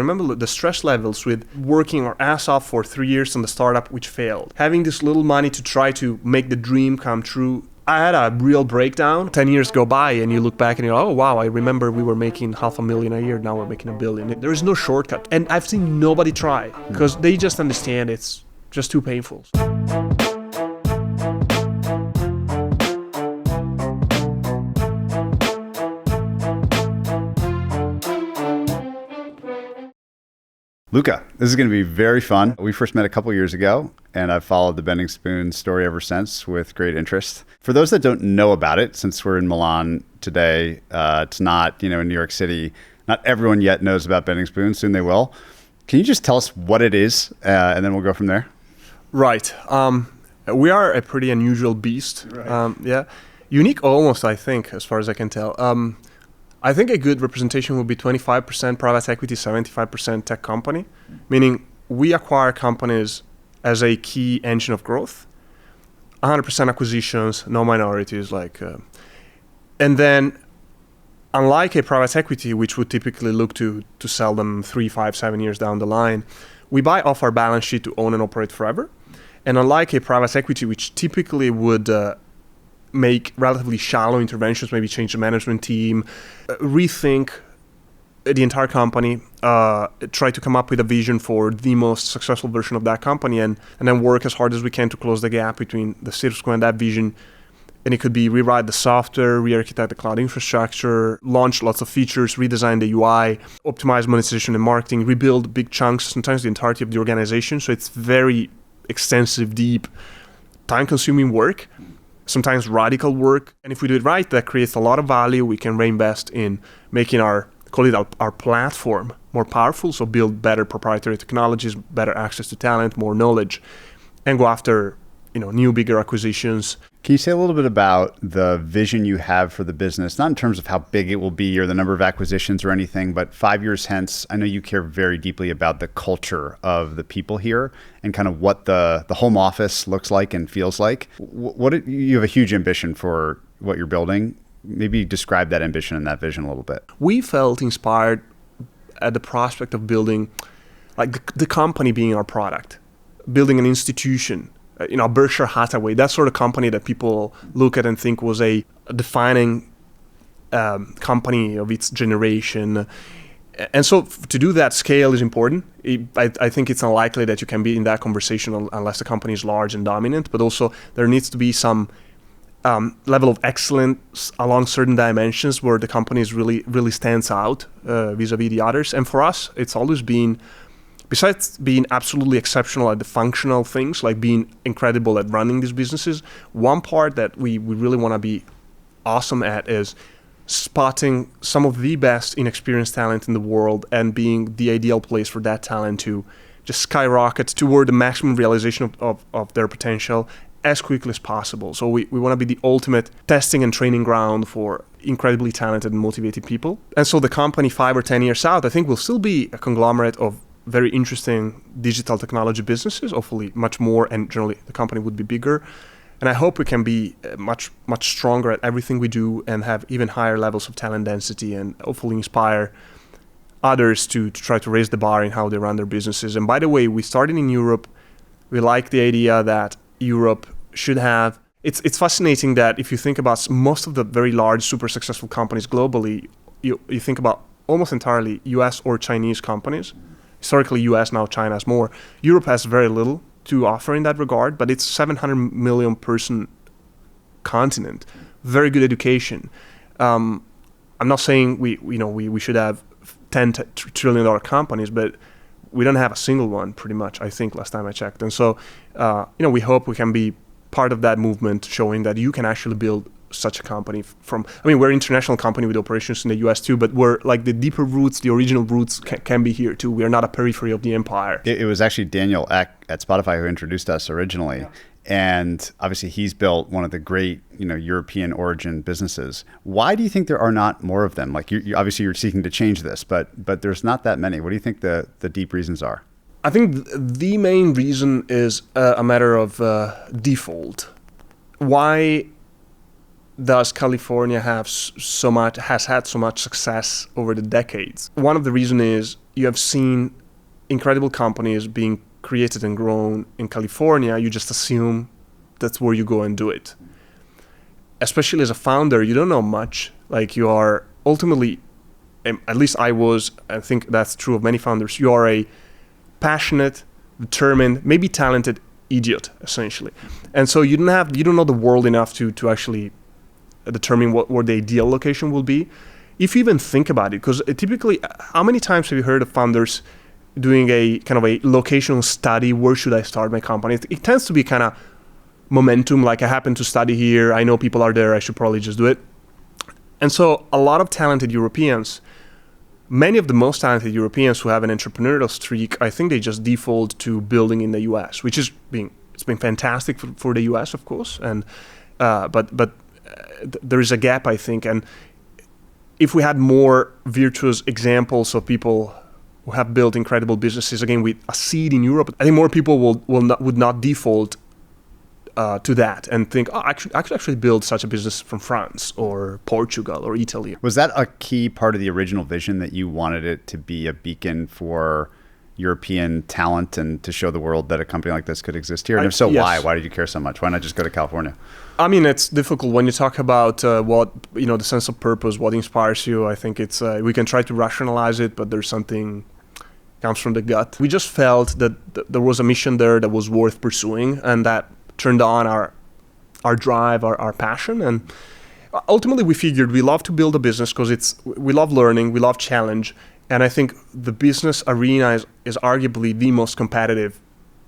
remember the stress levels with working our ass off for 3 years on the startup which failed. Having this little money to try to make the dream come true. I had a real breakdown. 10 years go by and you look back and you're, oh wow, I remember we were making $500,000 a year, now we're making $1 billion. There is no shortcut. And I've seen nobody try because they just understand it's just too painful. Luca, this is going to be very fun. We first met a couple years ago, and I've followed the Bending Spoon story ever since with great interest. For those that don't know about it, since we're in Milan today, it's not, in New York City, not everyone yet knows about Bending Spoon. Soon they will. Can you just tell us what it is, and then we'll go from there? Right. We are a pretty unusual beast. Right. Unique almost, I think, as far as I can tell. I think a good representation would be 25% private equity, 75% tech company, meaning we acquire companies as a key engine of growth, 100% acquisitions, no minorities, and then unlike a private equity, which would typically look to sell them 3, 5, 7 years down the line, we buy off our balance sheet to own and operate forever. And unlike a private equity, which typically would make relatively shallow interventions, maybe change the management team, rethink the entire company, try to come up with a vision for the most successful version of that company, and then work as hard as we can to close the gap between the status quo and that vision. And it could be rewrite the software, re-architect the cloud infrastructure, launch lots of features, redesign the UI, optimize monetization and marketing, rebuild big chunks, sometimes the entirety of the organization. So it's very extensive, deep, time-consuming work. Sometimes radical work. And if we do it right, that creates a lot of value. We can reinvest in making our platform more powerful. So build better proprietary technologies, better access to talent, more knowledge, and go after, new, bigger acquisitions. Can you say a little bit about the vision you have for the business, not in terms of how big it will be or the number of acquisitions or anything, but 5 years hence? I know you care very deeply about the culture of the people here and kind of what the home office looks like and feels like. You have a huge ambition for what you're building. Maybe describe that ambition and that vision a little bit. We felt inspired at the prospect of building, the company being our product, building an institution. Berkshire Hathaway, that sort of company that people look at and think was a defining company of its generation. And so to do that, scale is important. I think it's unlikely that you can be in that conversation unless the company is large and dominant, but also there needs to be some level of excellence along certain dimensions where the company is really stands out vis-a-vis the others. And for us, it's always been, besides being absolutely exceptional at the functional things, like being incredible at running these businesses, one part that we really want to be awesome at is spotting some of the best inexperienced talent in the world and being the ideal place for that talent to just skyrocket toward the maximum realization of their potential as quickly as possible. So we want to be the ultimate testing and training ground for incredibly talented and motivated people. And so the company 5 or 10 years out, I think, will still be a conglomerate of very interesting digital technology businesses, hopefully much more, and generally the company would be bigger. And I hope we can be much stronger at everything we do and have even higher levels of talent density and hopefully inspire others to try to raise the bar in how they run their businesses. And by the way, we started in Europe. We like the idea that Europe should have, it's fascinating that if you think about most of the very large, super successful companies globally, you think about almost entirely US or Chinese companies. Historically US, now China has more. Europe has very little to offer in that regard, but it's 700 million person continent. Very good education. I'm not saying we should have $10 trillion companies, but we don't have a single one pretty much, I think, last time I checked. And so, we hope we can be part of that movement, showing that you can actually build such a company we're an international company with operations in the US too, but we're like the deeper roots, the original roots can be here too. We are not a periphery of the empire. It was actually Daniel Ek at Spotify who introduced us originally. Yeah. And obviously he's built one of the great, European origin businesses. Why do you think there are not more of them? Like obviously you're seeking to change this, but there's not that many. What do you think the deep reasons are? I think the main reason is a matter of default. Why does California has had so much success over the decades? One of the reasons is you have seen incredible companies being created and grown in California, you just assume that's where you go and do it. Especially as a founder, you don't know much. Like, you are ultimately, at least I think that's true of many founders, you are a passionate, determined, maybe talented idiot, essentially. And so you don't know the world enough to actually determine what the ideal location will be. If you even think about it, because typically, how many times have you heard of founders doing a kind of a locational study? Where should I start my company? It tends to be kind of momentum, like I happen to study here, I know people are there, I should probably just do it. And so a lot of talented Europeans, many of the most talented Europeans who have an entrepreneurial streak, I think they just default to building in the US, which it's been fantastic for the US, of course, and but there is a gap, I think. And if we had more virtuous examples of people who have built incredible businesses, again, with a seed in Europe, I think more people would not default to that and think, oh, I could actually build such a business from France or Portugal or Italy. Was that a key part of the original vision, that you wanted it to be a beacon for European talent and to show the world that a company like this could exist here? And if so, yes. why? Why did you care so much? Why not just go to California? I mean, it's difficult when you talk about the sense of purpose, what inspires you. I think it's we can try to rationalize it, but there's something comes from the gut. We just felt that there was a mission there that was worth pursuing, and that turned on our drive, our passion. And ultimately we figured we love to build a business because we love learning, we love challenge. And I think the business arena is arguably the most competitive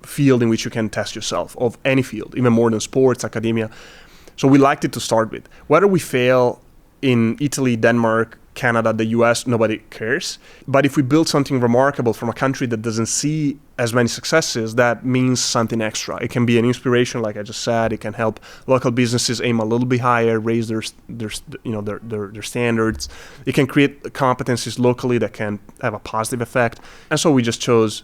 field in which you can test yourself, of any field, even more than sports, academia. So we liked it to start with. Whether we fail in Italy, Denmark, Canada, the US, nobody cares. But if we build something remarkable from a country that doesn't see as many successes, that means something extra. It can be an inspiration, like I just said. It can help local businesses aim a little bit higher, raise their standards. It can create competencies locally that can have a positive effect. And so we just chose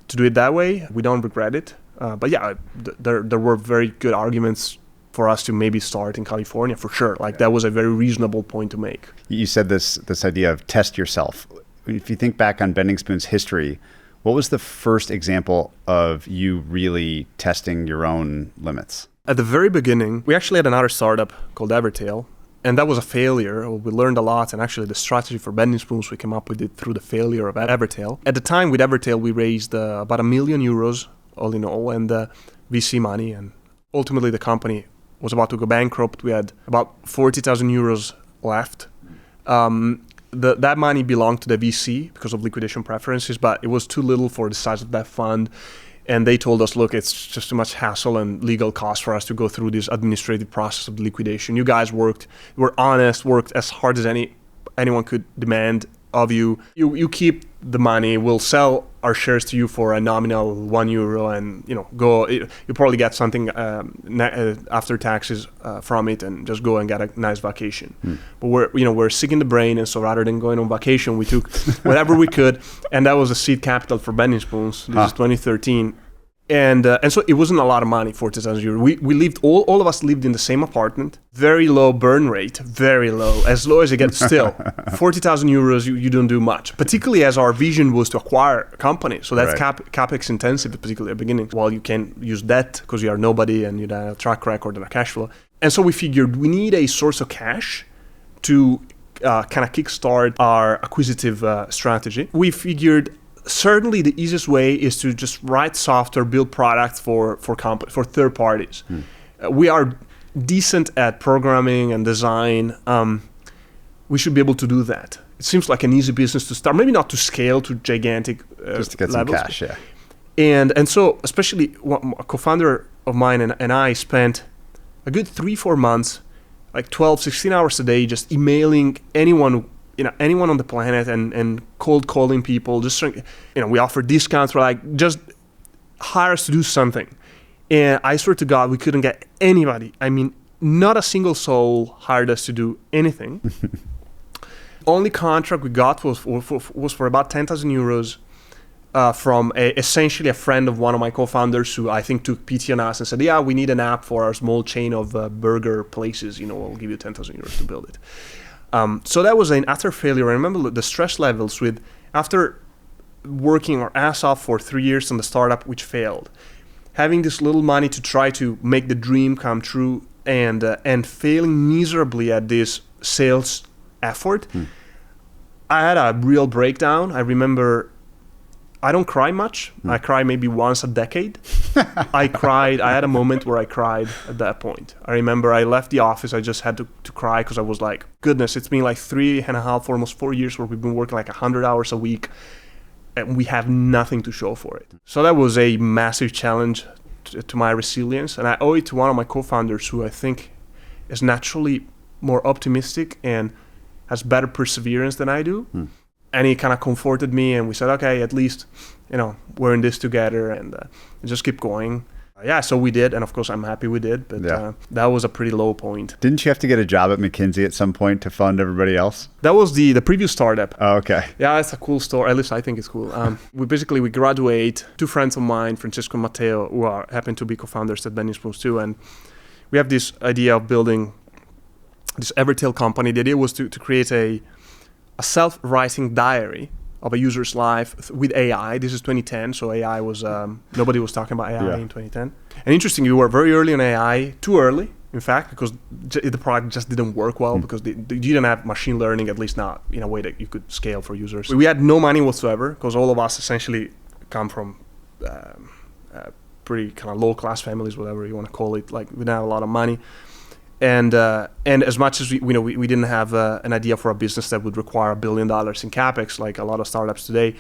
to do it that way. We don't regret it. But yeah, there were very good arguments for us to maybe start in California, for sure. Like, that was a very reasonable point to make. You said this idea of test yourself. If you think back on Bending Spoon's history, what was the first example of you really testing your own limits? At the very beginning, we actually had another startup called Evertail, and that was a failure. We learned a lot, and actually the strategy for Bending Spoons, we came up with it through the failure of Evertail. At the time with Evertail, we raised about €1 million all in all, and VC money, and ultimately the company was about to go bankrupt. We had about €40,000 left. That money belonged to the VC because of liquidation preferences, but it was too little for the size of that fund. And they told us, look, it's just too much hassle and legal cost for us to go through this administrative process of liquidation. You guys were honest, worked as hard as anyone could demand of you. You keep the money, we'll sell our shares to you for a nominal €1, and you probably get something after taxes from it, and just go and get a nice vacation. But we're sick in the brain, and so rather than going on vacation, we took whatever we could, and that was the seed capital for Bending Spoons. This is 2013. And so it wasn't a lot of money, €40,000. We lived, all of us lived in the same apartment. Very low burn rate, very low, as low as it gets still. €40,000, you don't do much, particularly as our vision was to acquire a company. So that's right. CapEx intensive, particularly at the beginning. While you can use debt because you are nobody and you don't have a track record and a cash flow. And so we figured we need a source of cash to kind of kickstart our acquisitive strategy. We figured certainly the easiest way is to just write software, build products for third parties. We are decent at programming and design. We should be able to do that. It seems like an easy business to start, maybe not to scale to gigantic just to get levels. Some cash, yeah. And so especially a co-founder of mine and I spent a good 3-4 months, like 12, 16 hours a day, just emailing anyone on the planet and cold calling people. Just we offer discounts. We're like, just hire us to do something. And I swear to God, we couldn't get anybody. I mean, not a single soul hired us to do anything. Only contract we got was for about €10,000 from essentially a friend of one of my co-founders, who I think took pity on us and said, yeah, we need an app for our small chain of burger places. We'll give you €10,000 to build it. So that was an utter failure. I remember the stress levels after working our ass off for 3 years on the startup, which failed. Having this little money to try to make the dream come true, and failing miserably at this sales effort, I had a real breakdown. I remember, I don't cry much. I cry maybe once a decade. I had a moment where I cried at that point. I remember I left the office. I just had to cry because I was like, goodness, it's been like 3.5, almost 4 years where we've been working like 100 hours a week and we have nothing to show for it. So that was a massive challenge to my resilience. And I owe it to one of my co-founders who I think is naturally more optimistic and has better perseverance than I do. And he kind of comforted me, and we said, okay, at least, we're in this together, and just keep going. So we did, and of course I'm happy we did, but that was a pretty low point. Didn't you have to get a job at McKinsey at some point to fund everybody else? That was the previous startup. Oh, okay. Yeah, it's a cool story. At least I think it's cool. We graduate, two friends of mine, Francesco and Matteo, who happen to be co-founders at Bending Spoons too, and we have this idea of building this Evertail company. The idea was to create a self-writing diary of a user's life with AI. This is 2010, so AI was nobody was talking about AI in 2010. And interestingly, we were very early on AI, too early, in fact, because the product just didn't work well because you didn't have machine learning, at least not in a way that you could scale for users. We had no money whatsoever because all of us essentially come from pretty kind of low-class families, whatever you want to call it. Like, we didn't have a lot of money. And as much as we didn't have an idea for a business that would require $1 billion in capex, like a lot of startups today,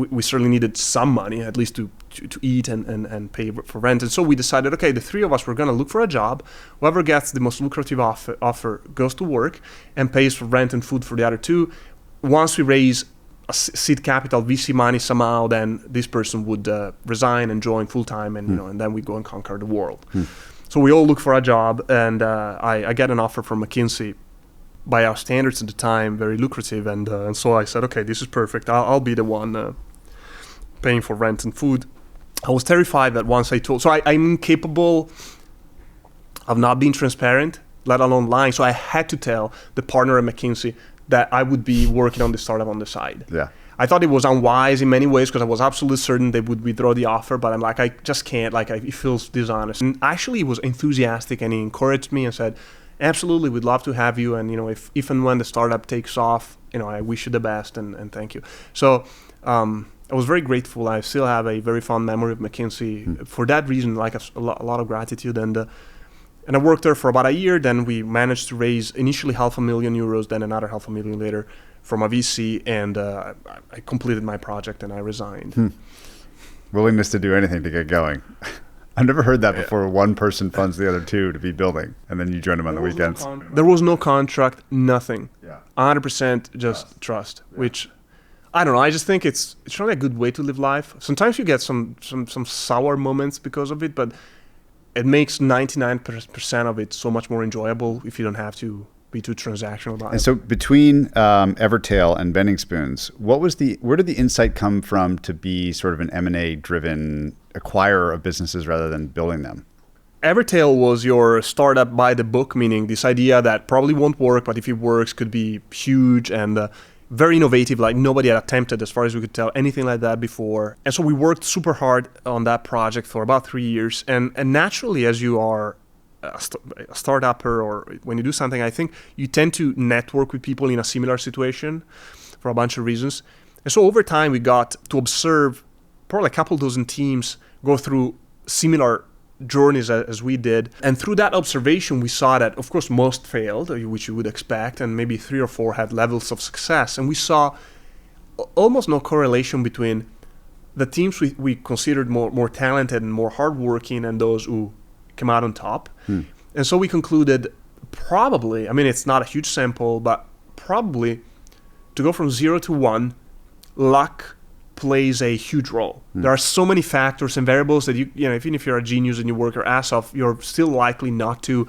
we certainly needed some money, at least to eat and pay for rent. And so we decided, okay, the three of us were going to look for a job. Whoever gets the most lucrative offer goes to work and pays for rent and food for the other two. Once we raise a seed capital, VC money somehow, then this person would resign and join full time, and then we go and conquer the world. So we all look for a job, and I get an offer from McKinsey, by our standards at the time, very lucrative. And so I said, okay, this is perfect. I'll be the one paying for rent and food. I was terrified that once I'm incapable of not being transparent, let alone lying. So I had to tell the partner at McKinsey that I would be working on the startup on the side. Yeah. I thought it was unwise in many ways because I was absolutely certain they would withdraw the offer, but I'm like, I just can't, it feels dishonest. And actually he was enthusiastic, and he encouraged me and said, absolutely, we'd love to have you. And, if and when the startup takes off, I wish you the best and thank you. So I was very grateful. I still have a very fond memory of McKinsey for that reason, like a lot of gratitude. And I worked there for about a year. Then we managed to raise initially €500,000, then another €500,000 later from a VC, and I completed my project and I resigned. Willingness to do anything to get going. I've never heard that before. One person funds the other two to be building, and then you join them on the weekends. There was no contract, nothing. 100% just trust, which I don't know. I just think it's not a good way to live life. Sometimes you get some sour moments because of it, but it makes 99% of it so much more enjoyable if you don't have to be too transactional about it. And so between Evertail and Bending Spoons, where did the insight come from to be sort of an M&A driven acquirer of businesses rather than building them? Evertail was your startup by the book, meaning this idea that probably won't work, but if it works could be huge and very innovative, like nobody had attempted, as far as we could tell, anything like that before. And so we worked super hard on that project for about 3 years. And naturally, as you are a startupper or when you do something, I think you tend to network with people in a similar situation for a bunch of reasons. And so over time, we got to observe probably a couple dozen teams go through similar journeys as we did. And through that observation, we saw that, of course, most failed, which you would expect, and maybe 3 or 4 had levels of success. And we saw almost no correlation between the teams we considered more talented and more hardworking and those who came out on top. And so we concluded probably, it's not a huge sample, but probably to go from 0 to 1, luck plays a huge role. There are so many factors and variables that even if you're a genius and you work your ass off, you're still likely not to,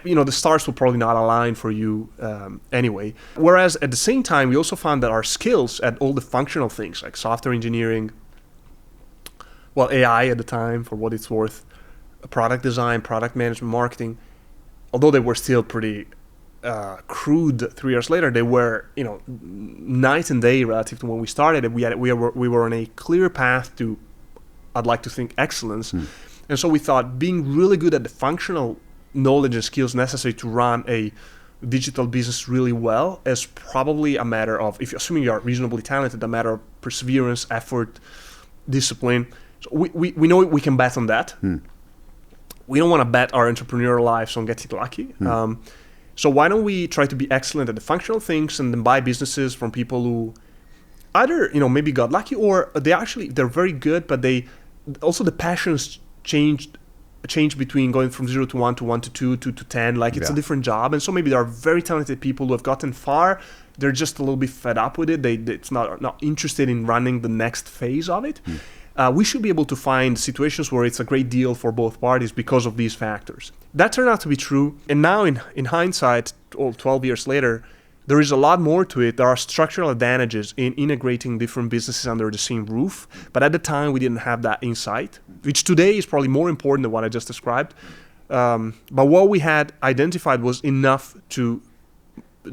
the stars will probably not align for you anyway. Whereas at the same time, we also found that our skills at all the functional things like software engineering, AI at the time, for what it's worth, product design, product management, marketing, although they were still pretty crude 3 years later, they were, night and day relative to when we started. We were on a clear path to, I'd like to think, excellence. And so we thought being really good at the functional knowledge and skills necessary to run a digital business really well is probably a matter of, if assuming you are reasonably talented, a matter of perseverance, effort, discipline. So we know we can bet on that. We don't want to bet our entrepreneurial lives on getting lucky. So why don't we try to be excellent at the functional things and then buy businesses from people who either, maybe got lucky, or they're very good, but also the passions change between going from 0 to 1 to 1 to 2 to 10. Like, it's a different job. And so maybe there are very talented people who have gotten far. They're just a little bit fed up with it. It's not interested in running the next phase of it. We should be able to find situations where it's a great deal for both parties because of these factors. That turned out to be true. And now in hindsight, 12 years later, there is a lot more to it. There are structural advantages in integrating different businesses under the same roof. But at the time, we didn't have that insight, which today is probably more important than what I just described. But what we had identified was enough to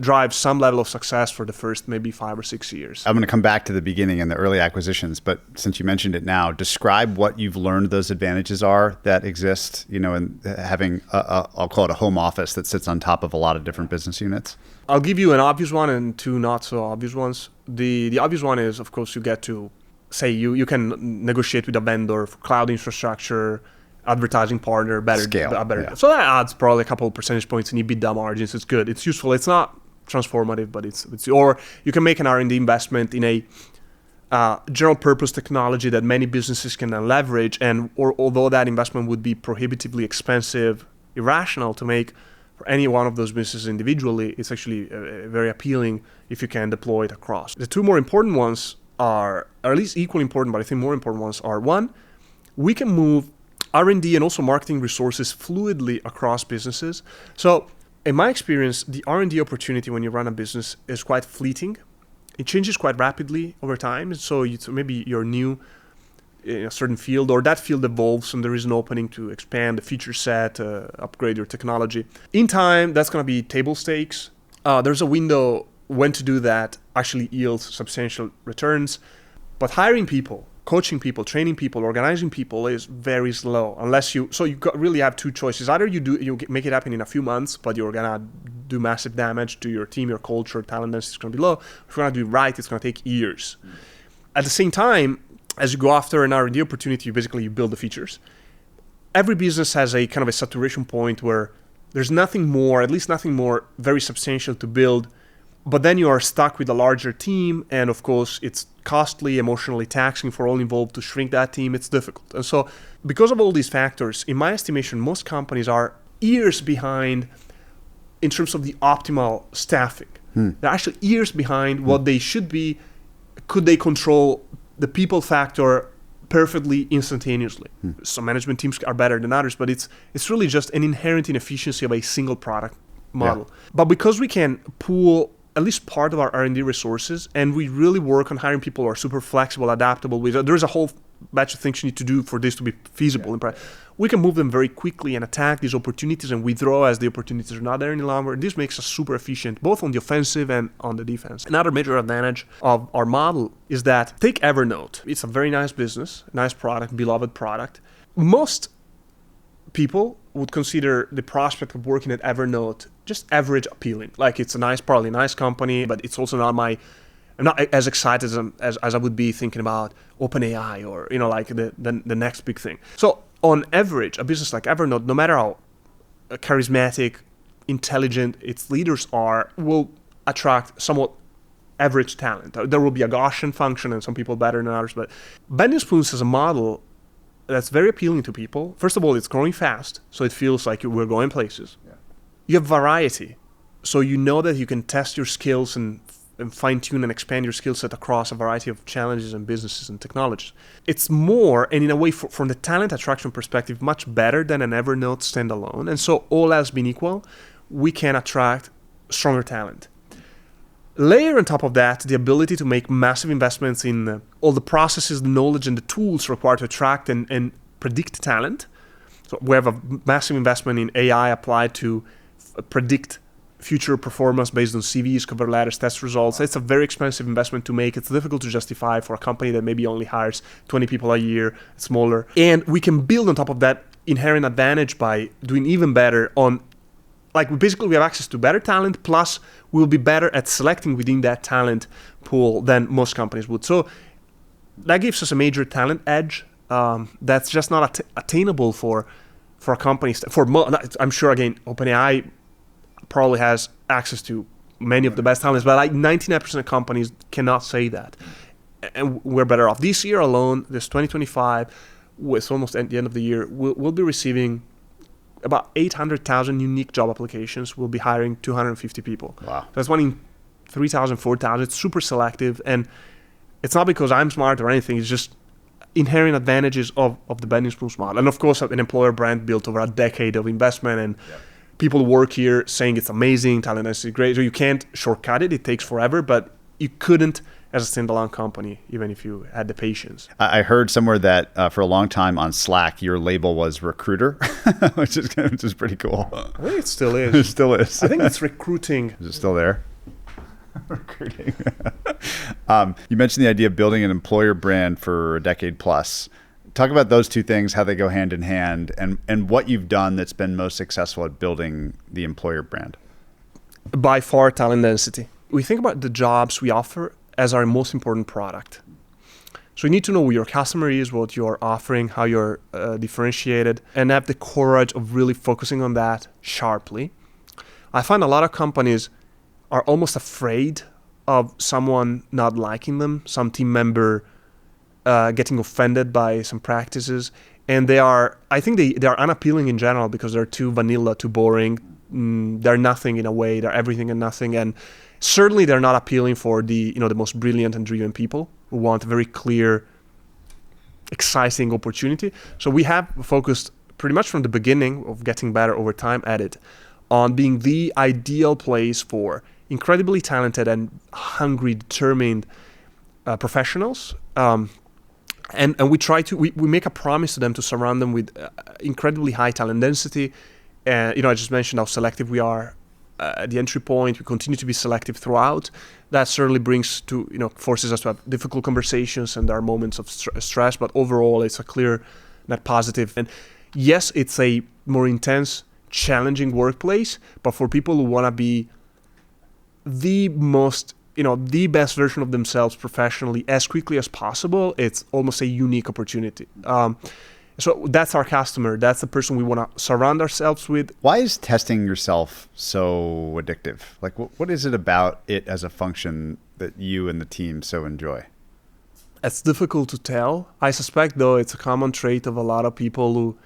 drive some level of success for the first maybe 5 or 6 years. I'm going to come back to the beginning and the early acquisitions, but since you mentioned it now, describe what you've learned those advantages are that exist, in having I'll call it a home office that sits on top of a lot of different business units. I'll give you an obvious one and two not so obvious ones. The obvious one is, of course, you get to say you can negotiate with a vendor for cloud infrastructure, advertising partner, better scale. Yeah. So that adds probably a couple of percentage points in EBITDA margins. It's good. It's useful. It's not transformative, but it's or you can make an R&D investment in a general purpose technology that many businesses can then leverage, or although that investment would be prohibitively expensive, irrational to make for any one of those businesses individually, it's actually very appealing if you can deploy it across. The two more important ones are, or at least equally important, but I think more important ones are, one, we can move R&D and also marketing resources fluidly across businesses. So in my experience, the R&D opportunity when you run a business is quite fleeting. It changes quite rapidly over time. So maybe you're new in a certain field, or that field evolves and there is an opening to expand the feature set, upgrade your technology. In time, that's going to be table stakes. There's a window when to do that actually yields substantial returns. But hiring people, coaching people, training people, organizing people is very slow unless you really have two choices. Either you make it happen in a few months, but you're gonna do massive damage to your team, your culture, talent density is gonna be low. If you're gonna do it right, it's gonna take years. At the same time, as you go after an R&D opportunity, you build the features. Every business has a kind of a saturation point where there's nothing more, at least nothing more very substantial to build. But then you are stuck with a larger team, and of course it's costly, emotionally taxing for all involved to shrink that team. It's difficult. And so because of all these factors, in my estimation, most companies are years behind in terms of the optimal staffing. They're actually years behind what they should be. Could they control the people factor perfectly instantaneously? Some management teams are better than others, but it's really just an inherent inefficiency of a single product model. Yeah. But because we can pool at least part of our R&D resources, and we really work on hiring people who are super flexible, adaptable. There's a whole batch of things you need to do for this to be feasible. Yeah. We can move them very quickly and attack these opportunities and withdraw as the opportunities are not there any longer. This makes us super efficient, both on the offensive and on the defense. Another major advantage of our model is that, take Evernote. It's a very nice business, nice product, beloved product. Most people would consider the prospect of working at Evernote just average appealing. Like, it's probably a nice company, but it's also I'm not as excited as I would be thinking about OpenAI or, like the next big thing. So on average, a business like Evernote, no matter how charismatic, intelligent its leaders are, will attract somewhat average talent. There will be a Gaussian function and some people better than others, but Bending Spoons is a model that's very appealing to people. First of all, it's growing fast, so it feels like we're going places. Yeah. You have variety, so you know that you can test your skills and fine-tune and expand your skill set across a variety of challenges and businesses and technologies. It's more, and in a way, from the talent attraction perspective, much better than an Evernote standalone. And so, all else being equal, we can attract stronger talent. Layer on top of that the ability to make massive investments in all the processes, the knowledge, and the tools required to attract and predict talent. So we have a massive investment in AI applied to predict future performance based on CVs, cover letters, test results. It's a very expensive investment to make. It's difficult to justify for a company that maybe only hires 20 people a year, smaller. And we can build on top of that inherent advantage by doing even better on, like, basically we have access to better talent, plus we'll be better at selecting within that talent pool than most companies would. So that gives us a major talent edge that's just not attainable for companies. I'm sure, again, OpenAI probably has access to many of the best talents, but like 99% of companies cannot say that. And we're better off. This year alone, this 2025, it's almost at the end of the year, we'll be receiving about 800,000 unique job applications. We'll be hiring 250 people. Wow. That's one in 3,000, 4,000. It's super selective. And it's not because I'm smart or anything. It's just inherent advantages of the bending spoons model. And of course, an employer brand built over a decade of investment, and people who work here saying it's amazing, talent is great. So you can't shortcut it. It takes forever, but you couldn't as a standalone company, even if you had the patience. I heard somewhere that for a long time on Slack, your label was recruiter, which is pretty cool. I think it still is. It still is. I think it's recruiting. Is it still there? Recruiting. You mentioned the idea of building an employer brand for a decade plus. Talk about those two things, how they go hand in hand, and what you've done that's been most successful at building the employer brand. By far, talent density. We think about the jobs we offer as our most important product. So you need to know who your customer is, what you're offering, how you're differentiated, and have the courage of really focusing on that sharply. I find a lot of companies are almost afraid of someone not liking them, some team member getting offended by some practices. And I think they are unappealing in general because they're too vanilla, too boring. They're nothing in a way, they're everything and nothing. And certainly they're not appealing for the most brilliant and driven people who want a very clear, exciting opportunity. So we have focused pretty much from the beginning of getting better over time at it on being the ideal place for incredibly talented and hungry, determined professionals. And we try to, we make a promise to them to surround them with incredibly high talent density. And, I just mentioned how selective we are at the entry point. We continue to be selective throughout. That certainly forces us to have difficult conversations, and there are moments of stress, but overall it's a clear net positive. And yes, it's a more intense, challenging workplace, but for people who want to be the most, the best version of themselves professionally as quickly as possible, it's almost a unique opportunity. So that's our customer. That's the person we want to surround ourselves with. Why is testing yourself so addictive? Like, what is it about it as a function that you and the team so enjoy? It's difficult to tell. I suspect, though, it's a common trait of a lot of people who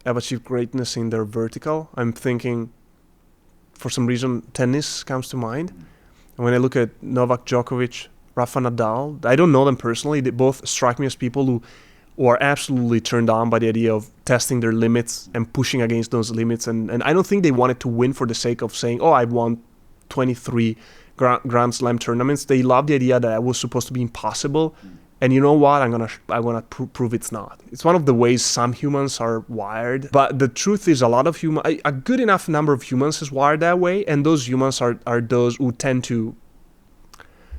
have achieved greatness in their vertical. I'm thinking, for some reason, tennis comes to mind. And when I look at Novak Djokovic, Rafa Nadal, I don't know them personally. They both strike me as people who are absolutely turned on by the idea of testing their limits and pushing against those limits. And I don't think they wanted to win for the sake of saying, I've won 23 Grand Slam tournaments. They love the idea that it was supposed to be impossible. And you know what? I'm gonna prove it's not. It's one of the ways some humans are wired. But the truth is, a good enough number of humans is wired that way. And those humans are those who tend to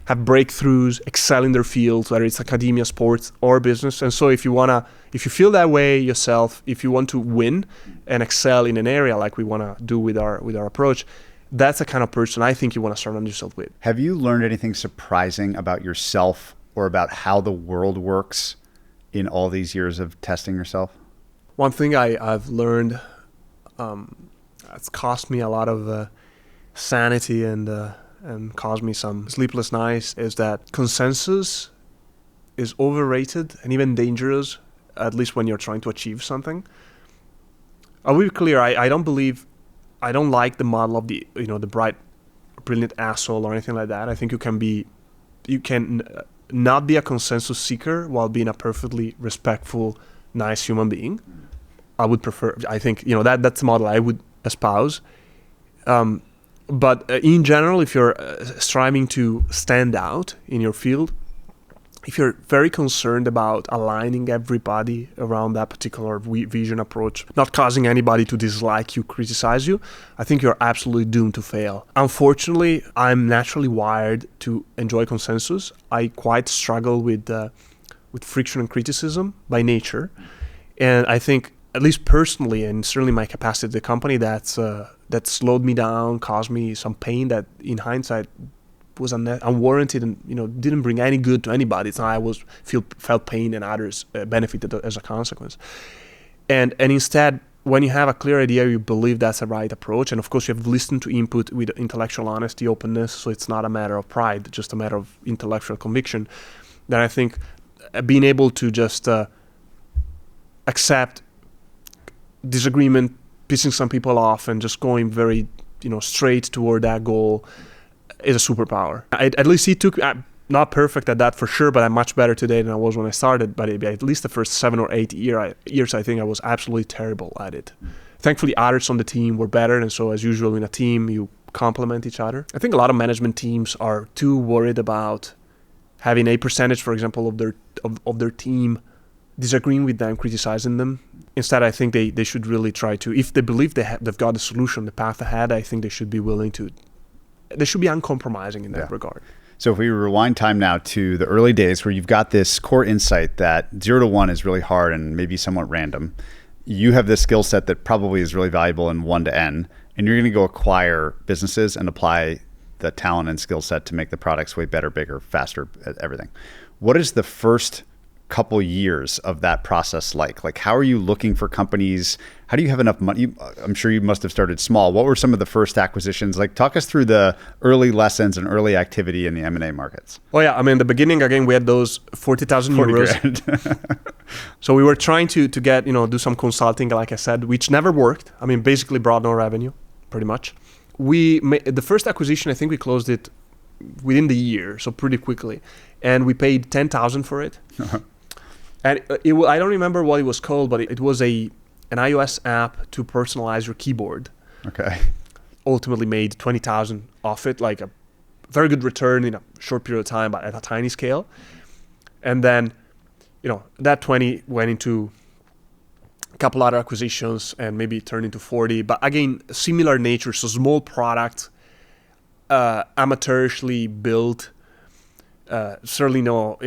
have breakthroughs, excel in their fields, whether it's academia, sports, or business. And so if you feel that way yourself, if you want to win and excel in an area like we want to do with our approach, that's the kind of person I think you want to surround yourself with. Have you learned anything surprising about yourself or about how the world works in all these years of testing yourself? One thing I've learned, it's cost me a lot of sanity and caused me some sleepless nights, is that consensus is overrated and even dangerous, at least when you're trying to achieve something. I'll be clear, I don't like the model of the bright, brilliant asshole or anything like that. I think you can not be a consensus seeker while being a perfectly respectful, nice human being. I think that's the model I would espouse. But in general, if you're striving to stand out in your field, if you're very concerned about aligning everybody around that particular vision approach, not causing anybody to dislike you, criticize you, I think you're absolutely doomed to fail. Unfortunately, I'm naturally wired to enjoy consensus. I quite struggle with friction and criticism by nature. And I think, at least personally, and certainly my capacity at the company, that slowed me down, caused me some pain that in hindsight was unwarranted and didn't bring any good to anybody. It's not I felt pain and others benefited as a consequence. And instead, when you have a clear idea, you believe that's the right approach, and of course you have listened to input with intellectual honesty, openness, so it's not a matter of pride, just a matter of intellectual conviction, then I think being able to just accept disagreement, pissing some people off, and just going very straight toward that goal is a superpower. At least he took, not perfect at that for sure, but I'm much better today than I was when I started. But at least the first 7 or 8 years, I think I was absolutely terrible at it. Thankfully, others on the team were better. And so as usual in a team, you complement each other. I think a lot of management teams are too worried about having a percentage, for example, of their team disagreeing with them, criticizing them. Instead, I think they should really try to, if they believe they've got the solution, the path ahead, I think they should be willing to, they should be uncompromising in that regard. So if we rewind time now to the early days where you've got this core insight that 0 to 1 is really hard and maybe somewhat random, you have this skill set that probably is really valuable in 1 to N, and you're going to go acquire businesses and apply the talent and skill set to make the products way better, bigger, faster, everything. What is the first couple years of that process like? Like, how are you looking for companies? How do you have enough money? I'm sure you must have started small. What were some of the first acquisitions? Like, talk us through the early lessons and early activity in the M&A markets. Oh yeah, I mean, in the beginning, again, we had those 40,000 euros. So we were trying to get, do some consulting, like I said, which never worked. I mean, basically brought no revenue, pretty much. We made the first acquisition, I think we closed it within the year, so pretty quickly. And we paid 10,000 for it. And I don't remember what it was called, but it was an iOS app to personalize your keyboard. Okay. Ultimately made 20,000 off it, like a very good return in a short period of time, but at a tiny scale. And then, that 20 went into a couple other acquisitions and maybe turned into 40. But again, similar nature, so small product, amateurishly built, certainly no,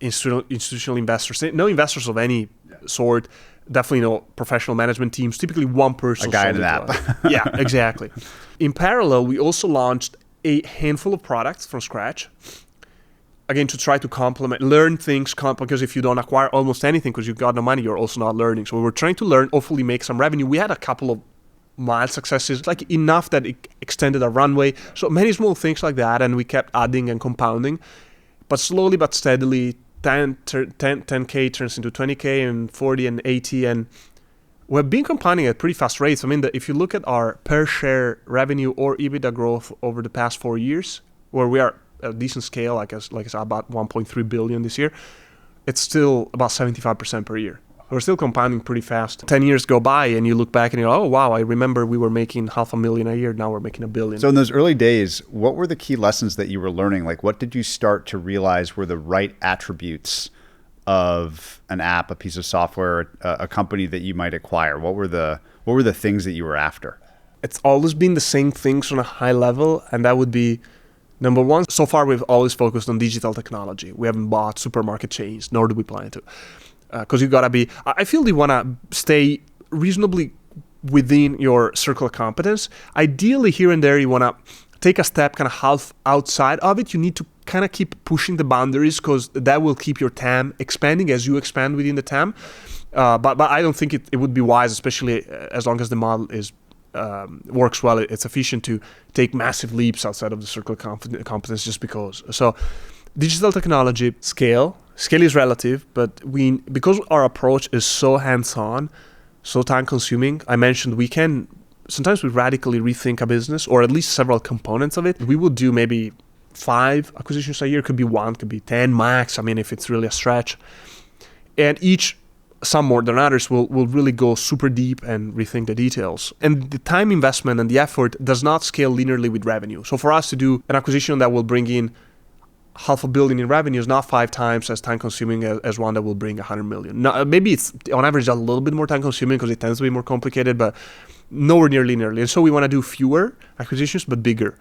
institutional investors, no investors of any sort, definitely no professional management teams, typically one person. A guy in an app. Yeah, exactly. In parallel, we also launched a handful of products from scratch, again, to try to learn things, because if you don't acquire almost anything because you've got no money, you're also not learning. So we were trying to learn, hopefully make some revenue. We had a couple of mild successes, like enough that it extended our runway. So many small things like that, and we kept adding and compounding. But slowly but steadily, 10K turns into 20K and 40 and 80, and we've been compounding at pretty fast rates. I mean, if you look at our per share revenue or EBITDA growth over the past 4 years, where we are at a decent scale, like I said, about 1.3 billion this year, it's still about 75% per year. We're still compounding pretty fast. 10 years go by and you look back and you're, oh, wow, I remember we were making $500,000 a year. Now we're making $1 billion. So in those early days, what were the key lessons that you were learning? Like, what did you start to realize were the right attributes of an app, a piece of software, a company that you might acquire? What were the things that you were after? It's always been the same things on a high level. And that would be, number one, so far we've always focused on digital technology. We haven't bought supermarket chains, nor do we plan to. Because you gotta be, I feel you wanna stay reasonably within your circle of competence. Ideally, here and there, you wanna take a step kind of half outside of it. You need to kind of keep pushing the boundaries because that will keep your TAM expanding as you expand within the TAM. But I don't think it would be wise, especially as long as the model is works well. It's efficient to take massive leaps outside of the circle of competence just because. So, digital technology, scale. Scale is relative, but because our approach is so hands-on, so time-consuming, I mentioned sometimes we radically rethink a business, or at least several components of it. We would do maybe 5 acquisitions a year, could be 1, could be 10 max, I mean, if it's really a stretch. And each, some more than others, will really go super deep and rethink the details. And the time investment and the effort does not scale linearly with revenue. So for us to do an acquisition that will bring in $500 million in revenue is not 5 times as time consuming as one that will bring 100 million. Now, maybe it's on average a little bit more time consuming because it tends to be more complicated, but nowhere near linearly. And so we want to do fewer acquisitions, but bigger.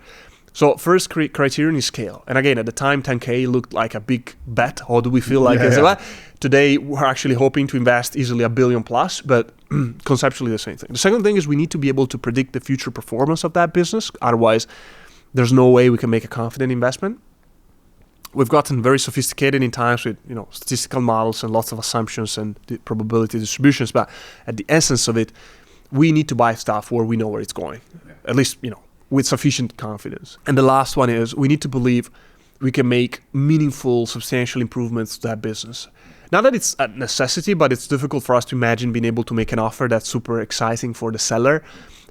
So first criterion is scale. And again, at the time, 10K looked like a big bet. Or do we feel like it's a Today, we're actually hoping to invest easily $1 billion plus, but conceptually the same thing. The second thing is we need to be able to predict the future performance of that business. Otherwise, there's no way we can make a confident investment. We've gotten very sophisticated in times with statistical models and lots of assumptions and probability distributions. But at the essence of it, we need to buy stuff where we know where it's going, at least with sufficient confidence. And the last one is we need to believe we can make meaningful, substantial improvements to that business. Not that it's a necessity, but it's difficult for us to imagine being able to make an offer that's super exciting for the seller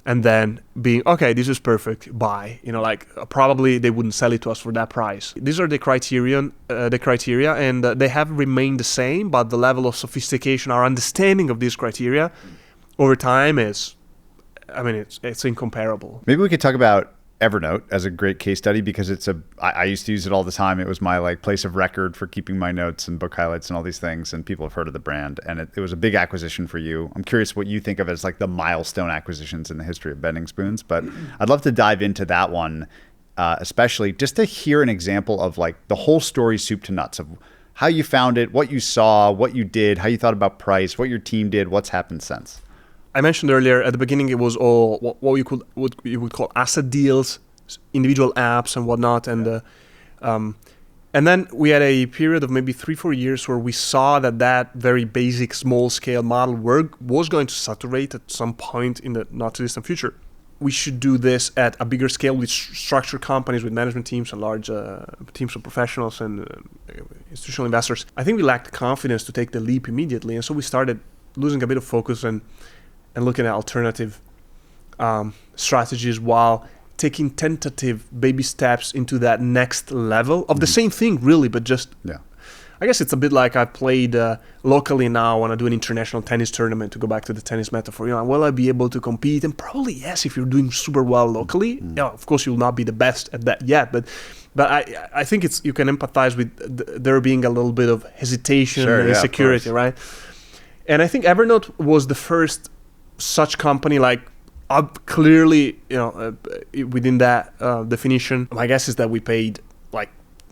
and then being, okay, this is perfect, buy. Probably they wouldn't sell it to us for that price. These are the criteria, and they have remained the same, but the level of sophistication, our understanding of these criteria over time is, it's incomparable. Maybe we could talk about Evernote as a great case study because I used to use it all the time. It was my place of record for keeping my notes and book highlights and all these things. And people have heard of the brand, and it was a big acquisition for you. I'm curious what you think of as the milestone acquisitions in the history of Bending Spoons, but I'd love to dive into that one, especially just to hear an example of the whole story, soup to nuts, of how you found it, what you saw, what you did, how you thought about price, what your team did, what's happened since. I mentioned earlier at the beginning it was all what you would call asset deals, individual apps and whatnot, and then we had a period of maybe 3-4 years where we saw that very basic small scale model was going to saturate at some point in the not too distant future. We should do this at a bigger scale with structured companies with management teams and large teams of professionals and institutional investors. I think we lacked confidence to take the leap immediately, and so we started losing a bit of focus and looking at alternative strategies while taking tentative baby steps into that next level of the same thing, really, but just, I guess it's a bit like I played locally now. I want to do an international tennis tournament, to go back to the tennis metaphor. Will I be able to compete? And probably yes, if you're doing super well locally. Of course, you'll not be the best at that yet, but I think you can empathize with there being a little bit of hesitation and insecurity, right? And I think Evernote was the first such company, clearly, within that definition. My guess is that we paid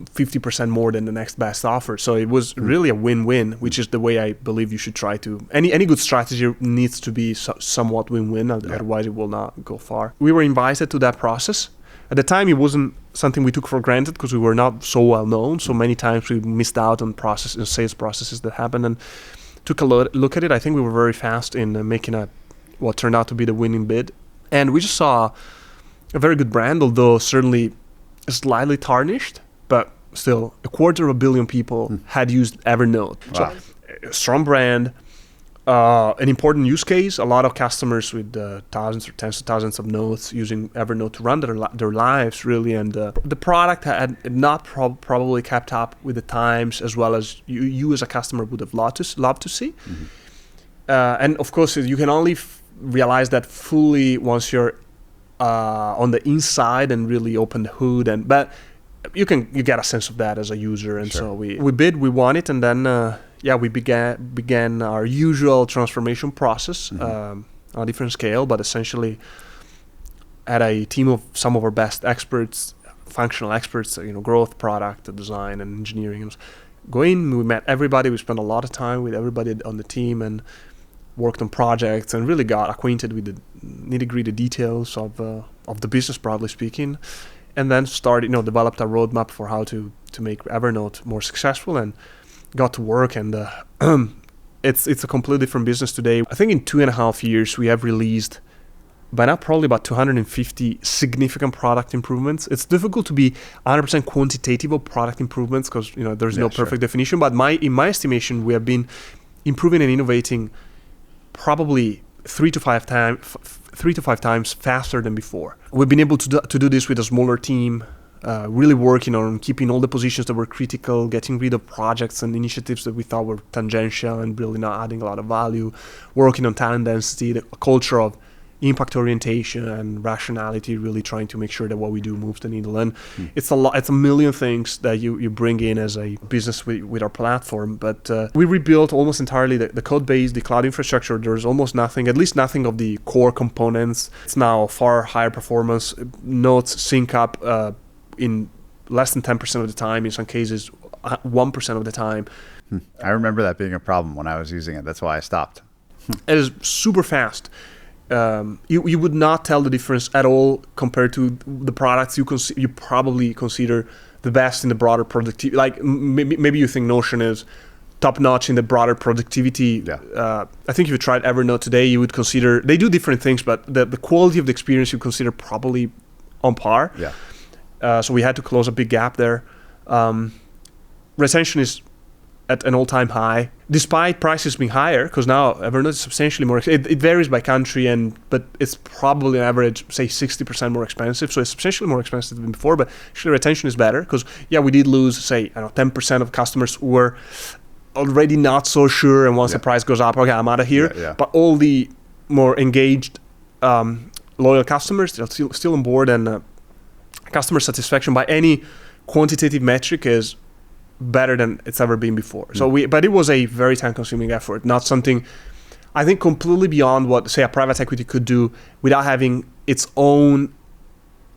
50% more than the next best offer. So it was really a win-win, which is the way I believe you should try to. Any good strategy needs to be somewhat win-win, otherwise it will not go far. We were invited to that process. At the time, it wasn't something we took for granted because we were not so well known. So many times we missed out on sales processes that happened, and took a look at it. I think we were very fast in making what turned out to be the winning bid. And we just saw a very good brand, although certainly slightly tarnished, but still 250 million people had used Evernote. Wow. So a strong brand, an important use case. A lot of customers with thousands or tens of thousands of notes using Evernote to run their lives, really. And the product had not probably kept up with the times as well as you as a customer would have loved to see. And of course, you can only realize that fully once you're on the inside and really open the hood. But you get a sense of that as a user. And so we won it, and then we began our usual transformation process on a different scale, but essentially had a team of some of our best experts, functional experts, growth, product, design, and engineering. We met everybody. We spent a lot of time with everybody on the team and worked on projects and really got acquainted with the nitty-gritty details of the business, broadly speaking, and then developed a roadmap for how to make Evernote more successful, and got to work. And it's a completely different business today. I think in 2.5 years we have released by now probably about 250 significant product improvements. It's difficult to be 100% quantitative of product improvements because there's no perfect definition. But in my estimation, we have been improving and innovating probably 3 to 5 times faster than before. We've been able to do this with a smaller team, really working on keeping all the positions that were critical, getting rid of projects and initiatives that we thought were tangential and really not adding a lot of value, working on talent density, a culture of impact orientation and rationality, really trying to make sure that what we do moves the needle. And it's a million things that you bring in as a business with our platform. But we rebuilt almost entirely the code base, the cloud infrastructure. There's almost nothing, at least nothing of the core components. It's now far higher performance. Notes sync up in less than 10% of the time, in some cases 1% of the time. I remember that being a problem when I was using it. That's why I stopped. It is super fast. You would not tell the difference at all compared to the products you probably consider the best in the broader productivity. Like maybe you think Notion is top notch in the broader productivity. Yeah. I think if you tried Evernote today, you would consider, they do different things, but the quality of the experience you consider probably on par. Yeah. So we had to close a big gap there. Retention is at an all-time high, despite prices being higher, because now Evernote is substantially more. It varies by country, but it's probably on average, say, 60% more expensive. So it's substantially more expensive than before. But actually, retention is better because, we did lose, say, 10% of customers who were already not so sure, and once the price goes up, okay, I'm out of here. Yeah. But all the more engaged, loyal customers, they're still on board, and customer satisfaction by any quantitative metric is better than it's ever been before. But it was a very time-consuming effort, not something, I think, completely beyond what, say, a private equity could do without having its own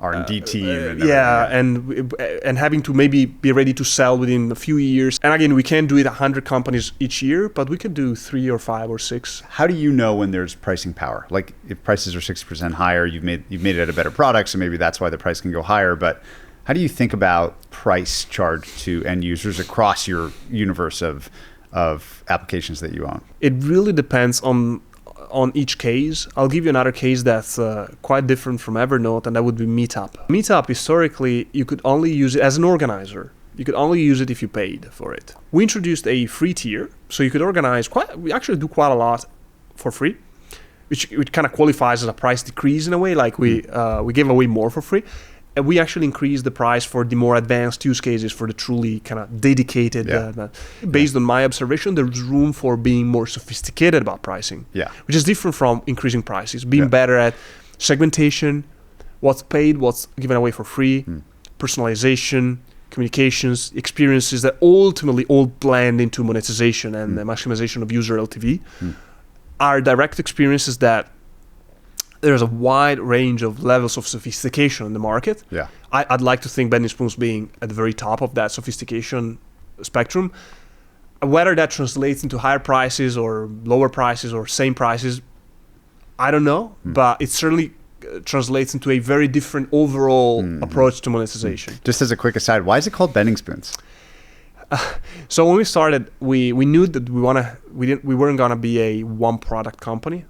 R&D team. And having to maybe be ready to sell within a few years. And again, we can't do it 100 companies each year, but we could do 3 or 5 or 6. How do you know when there's pricing power? Like if prices are 60% higher, you've made it a better product, so maybe that's why the price can go higher. But how do you think about price charged to end users across your universe of applications that you own? It really depends on each case. I'll give you another case that's quite different from Evernote, and that would be Meetup. Meetup, historically, you could only use it as an organizer. You could only use it if you paid for it. We introduced a free tier, so you could organize we actually do quite a lot for free, which kind of qualifies as a price decrease in a way, like we gave away more for free. And we actually increased the price for the more advanced use cases, for the truly kind of dedicated. Based on my observation, there's room for being more sophisticated about pricing, which is different from increasing prices. Being better at segmentation, what's paid, what's given away for free, personalization, communications, experiences that ultimately all blend into monetization and the maximization of user LTV are direct experiences that there's a wide range of levels of sophistication in the market. Yeah. I'd like to think Bending Spoons being at the very top of that sophistication spectrum. Whether that translates into higher prices or lower prices or same prices, I don't know. But it certainly translates into a very different overall approach to monetization. Just as a quick aside, why is it called Bending Spoons? So when we started, we knew that we weren't gonna be a one product company.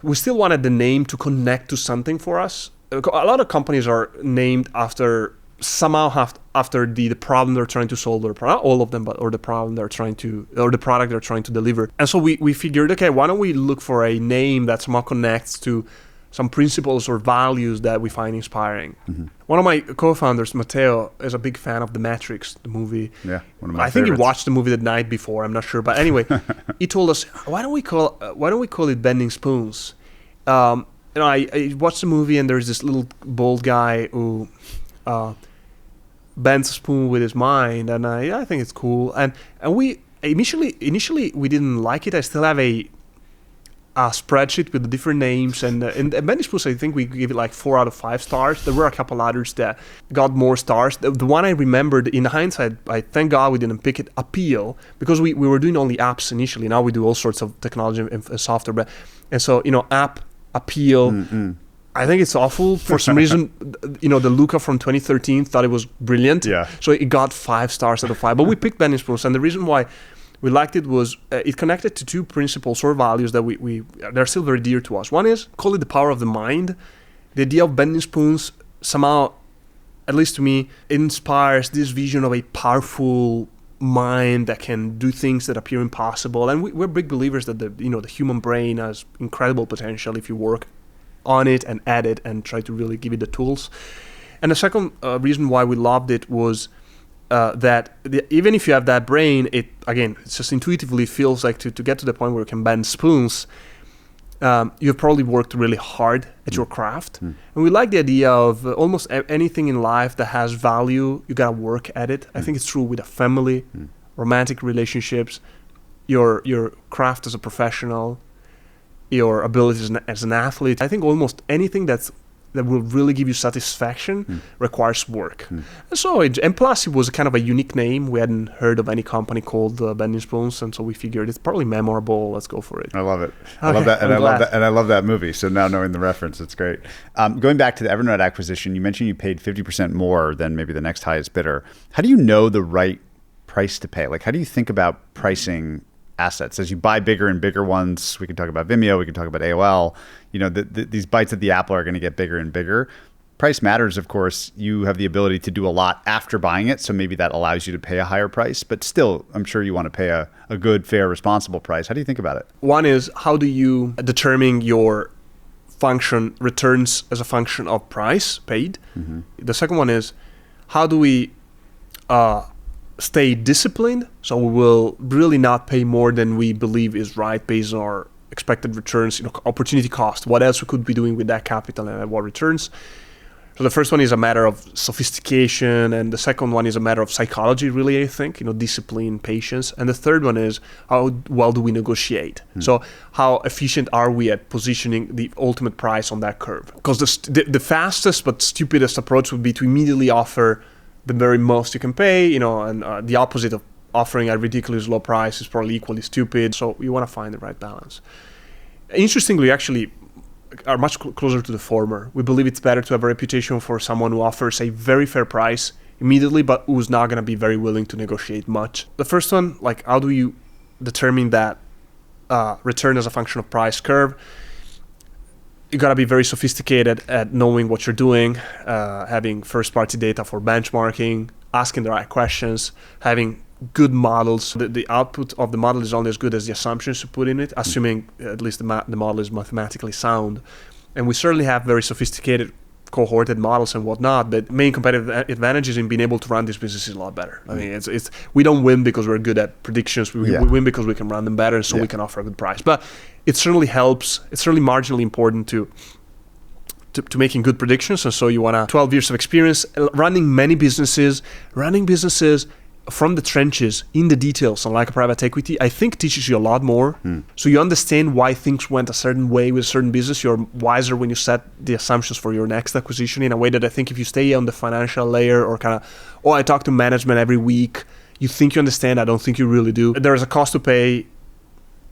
We still wanted the name to connect to something for us. A lot of companies are named after the problem they're trying to solve, or not all of them, but or the problem they're trying to, or the product they're trying to deliver. And so we figured, okay, why don't we look for a name that somehow connects to some principles or values that we find inspiring. One of my co-founders, Matteo, is a big fan of The Matrix, the movie. Yeah, one of my I think favorites. he watched the movie the night before. I'm not sure, but anyway, he told us, why don't we call it Bending Spoons? I watched the movie, and there's this little bald guy who bends a spoon with his mind, and I think it's cool. And we initially we didn't like it. I still have a spreadsheet with the different names, and Bending Spoons, I think we gave it like 4 out of 5 stars. There were a couple others that got more stars. The one I remembered, in hindsight, I thank God we didn't pick it, Appeal, because we were doing only apps initially. Now we do all sorts of technology and software, and so app Appeal. I think it's awful for some reason. The Luca from 2013 thought it was brilliant, so it got 5 stars out of 5. But we picked Bending Spoons, and the reason why we liked it was it connected to 2 principles or values that they're still very dear to us. One is, call it the power of the mind. The idea of Bending Spoons somehow, at least to me, inspires this vision of a powerful mind that can do things that appear impossible. And we're big believers that the human brain has incredible potential if you work on it and at it and try to really give it the tools. And the second reason why we loved it was that even if you have that brain, it just intuitively feels like to get to the point where you can bend spoons, you've probably worked really hard at your craft. And we like the idea of almost anything in life that has value, you gotta work at it. I think it's true with a family, romantic relationships, your craft as a professional, your abilities as an athlete. I think almost anything that will really give you satisfaction requires work. And plus it was kind of a unique name. We hadn't heard of any company called Bending Spoons, and so we figured it's probably memorable. Let's go for it. I love it. I love that, and I love that movie. So now knowing the reference, it's great. Going back to the Evernote acquisition, you mentioned you paid 50% more than maybe the next highest bidder. How do you know the right price to pay? Like, how do you think about pricing assets as you buy bigger and bigger ones? We can talk about Vimeo, we can talk about AOL. These bites at the apple are going to get bigger and bigger. Price matters, of course. You have the ability to do a lot after buying it, so maybe that allows you to pay a higher price, but still, I'm sure you want to pay a good, fair, responsible price. How do you think about it? One is, how do you determine your function returns as a function of price paid? The second one is, how do we stay disciplined, so we will really not pay more than we believe is right based on our expected returns, opportunity cost, what else we could be doing with that capital and at what returns. So the first one is a matter of sophistication, and the second one is a matter of psychology, really, I think, discipline, patience. And the third one is, how well do we negotiate? So how efficient are we at positioning the ultimate price on that curve? Because the fastest but stupidest approach would be to immediately offer the very most you can pay, and the opposite of offering a ridiculously low price is probably equally stupid. So you want to find the right balance. Interestingly, actually, are much closer to the former. We believe it's better to have a reputation for someone who offers a very fair price immediately, but who's not going to be very willing to negotiate much. The first one, like, how do you determine that return as a function of price curve? You got to be very sophisticated at knowing what you're doing, having first-party data for benchmarking, asking the right questions, having good models. The output of the model is only as good as the assumptions you put in it, assuming at least the model is mathematically sound. And we certainly have very sophisticated cohorted models and whatnot, but main competitive advantage is in being able to run these businesses a lot better. I mean, it's we don't win because we're good at predictions. We win because we can run them better, so we can offer a good price. But it certainly helps. It's certainly marginally important to making good predictions. And so you want 12 years of experience running businesses from the trenches in the details, unlike a private equity, I think teaches you a lot more. So you understand why things went a certain way with a certain business. You're wiser when you set the assumptions for your next acquisition in a way that I think if you stay on the financial layer or I talk to management every week, you think you understand, I don't think you really do. There is a cost to pay.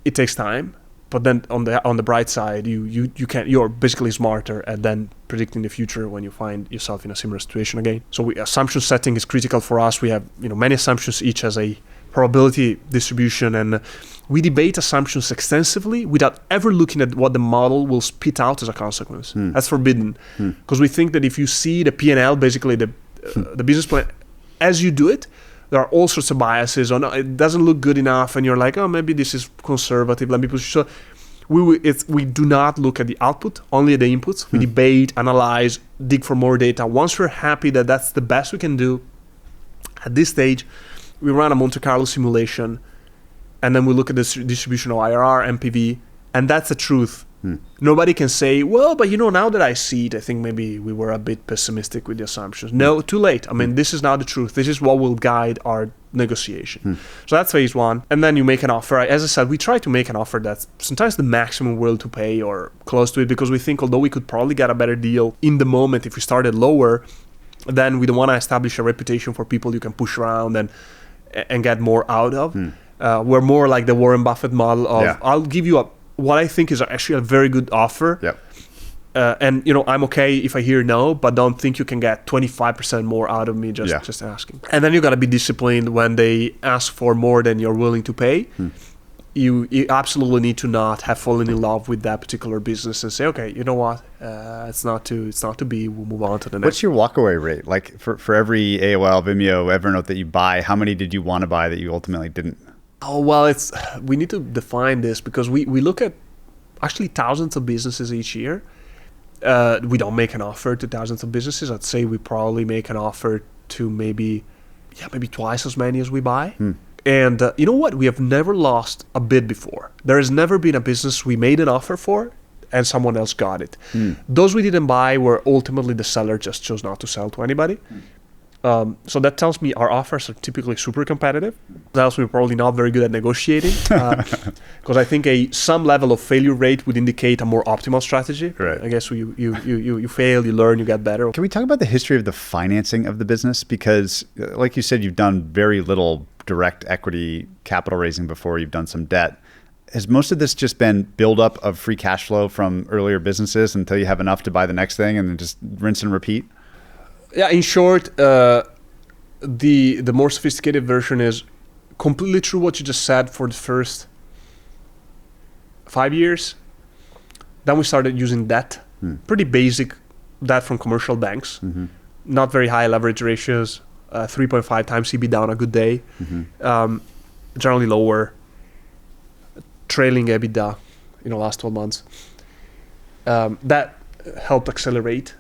It takes time. But then on the bright side, you're basically smarter at then predicting the future when you find yourself in a similar situation again. So assumption setting is critical for us. We have many assumptions, each has a probability distribution, and we debate assumptions extensively without ever looking at what the model will spit out as a consequence. That's forbidden, because we think that if you see the P&L, basically the business plan, as you do it, there are all sorts of biases. Or no, it doesn't look good enough, and you're like, oh, maybe this is conservative. Let me push. So we do not look at the output, only at the inputs. We debate, analyze, dig for more data. Once we're happy that that's the best we can do, at this stage, we run a Monte Carlo simulation, and then we look at the distribution of IRR, MPV, and that's the truth. Nobody can say, well, but now that I see it, I think maybe we were a bit pessimistic with the assumptions. No, too late. I mean, this is now the truth. This is what will guide our negotiation. So that's phase one. And then you make an offer. As I said, we try to make an offer that's sometimes the maximum we're willing to pay or close to it, because we think although we could probably get a better deal in the moment if we started lower, then we don't want to establish a reputation for people you can push around and get more out of. We're more like the Warren Buffett model of I'll give you what I think is actually a very good offer. And I'm okay if I hear no, but don't think you can get 25% more out of me just asking. And then you got to be disciplined when they ask for more than you're willing to pay. You absolutely need to not have fallen in love with that particular business and say, okay, you know what, it's not to be. We'll move on to the next. What's your walkaway rate? Like for every AOL, Vimeo, Evernote that you buy, how many did you want to buy that you ultimately didn't? Oh, well, we need to define this, because we look at actually thousands of businesses each year. We don't make an offer to thousands of businesses. I'd say we probably make an offer to maybe twice as many as we buy. And you know what? We have never lost a bid before. There has never been a business we made an offer for and someone else got it. Those we didn't buy were ultimately the seller just chose not to sell to anybody. So that tells me our offers are typically super competitive. That tells me we're probably not very good at negotiating, because I think some level of failure rate would indicate a more optimal strategy. Right. I guess you fail, you learn, you get better. Can we talk about the history of the financing of the business? Because like you said, you've done very little direct equity capital raising before. You've done some debt. Has most of this just been buildup of free cash flow from earlier businesses until you have enough to buy the next thing and then just rinse and repeat? Yeah, in short, the more sophisticated version is completely true what you just said for the first 5 years. Then we started using debt, pretty basic debt from commercial banks, not very high leverage ratios, 3.5 times EBITDA on a good day, generally lower, trailing EBITDA, last 12 months. That helped accelerate.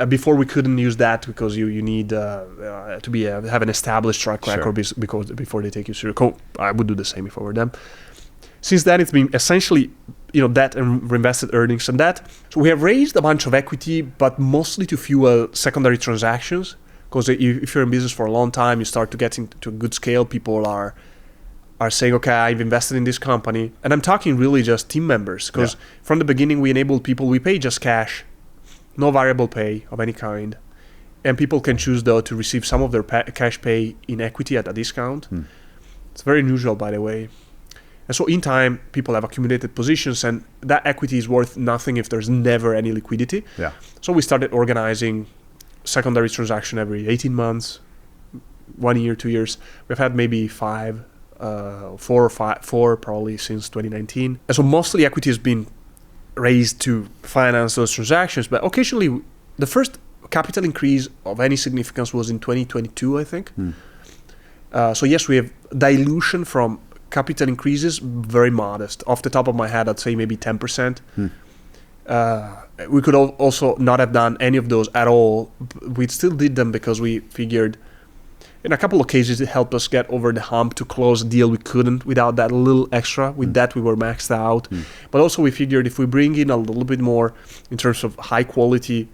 Before we couldn't use that because you need to have an established track record before they take you serious. I would do the same if I were them. Since then, it's been essentially debt and reinvested earnings and that. So we have raised a bunch of equity, but mostly to fuel secondary transactions. Because if you're in business for a long time, you start to get into a good scale. People are saying, okay, I've invested in this company. And I'm talking really just team members. Because from the beginning, we enabled people, we pay just cash. No variable pay of any kind. And people can choose, though, to receive some of their cash pay in equity at a discount. It's very unusual, by the way. And so in time, people have accumulated positions, and that equity is worth nothing if there's never any liquidity. So we started organizing secondary transaction every 18 months, 1 year, 2 years. We've had maybe four probably since 2019. And so mostly equity has been raised to finance those transactions, but occasionally the first capital increase of any significance was in 2022, I think. So yes, we have dilution from capital increases, very modest. Off the top of my head, I'd say maybe 10%. We could also not have done any of those at all. We still did them because we figured in a couple of cases it helped us get over the hump to close a deal we couldn't without that little extra. With that, we were maxed out. But also we figured if we bring in a little bit more in terms of high quality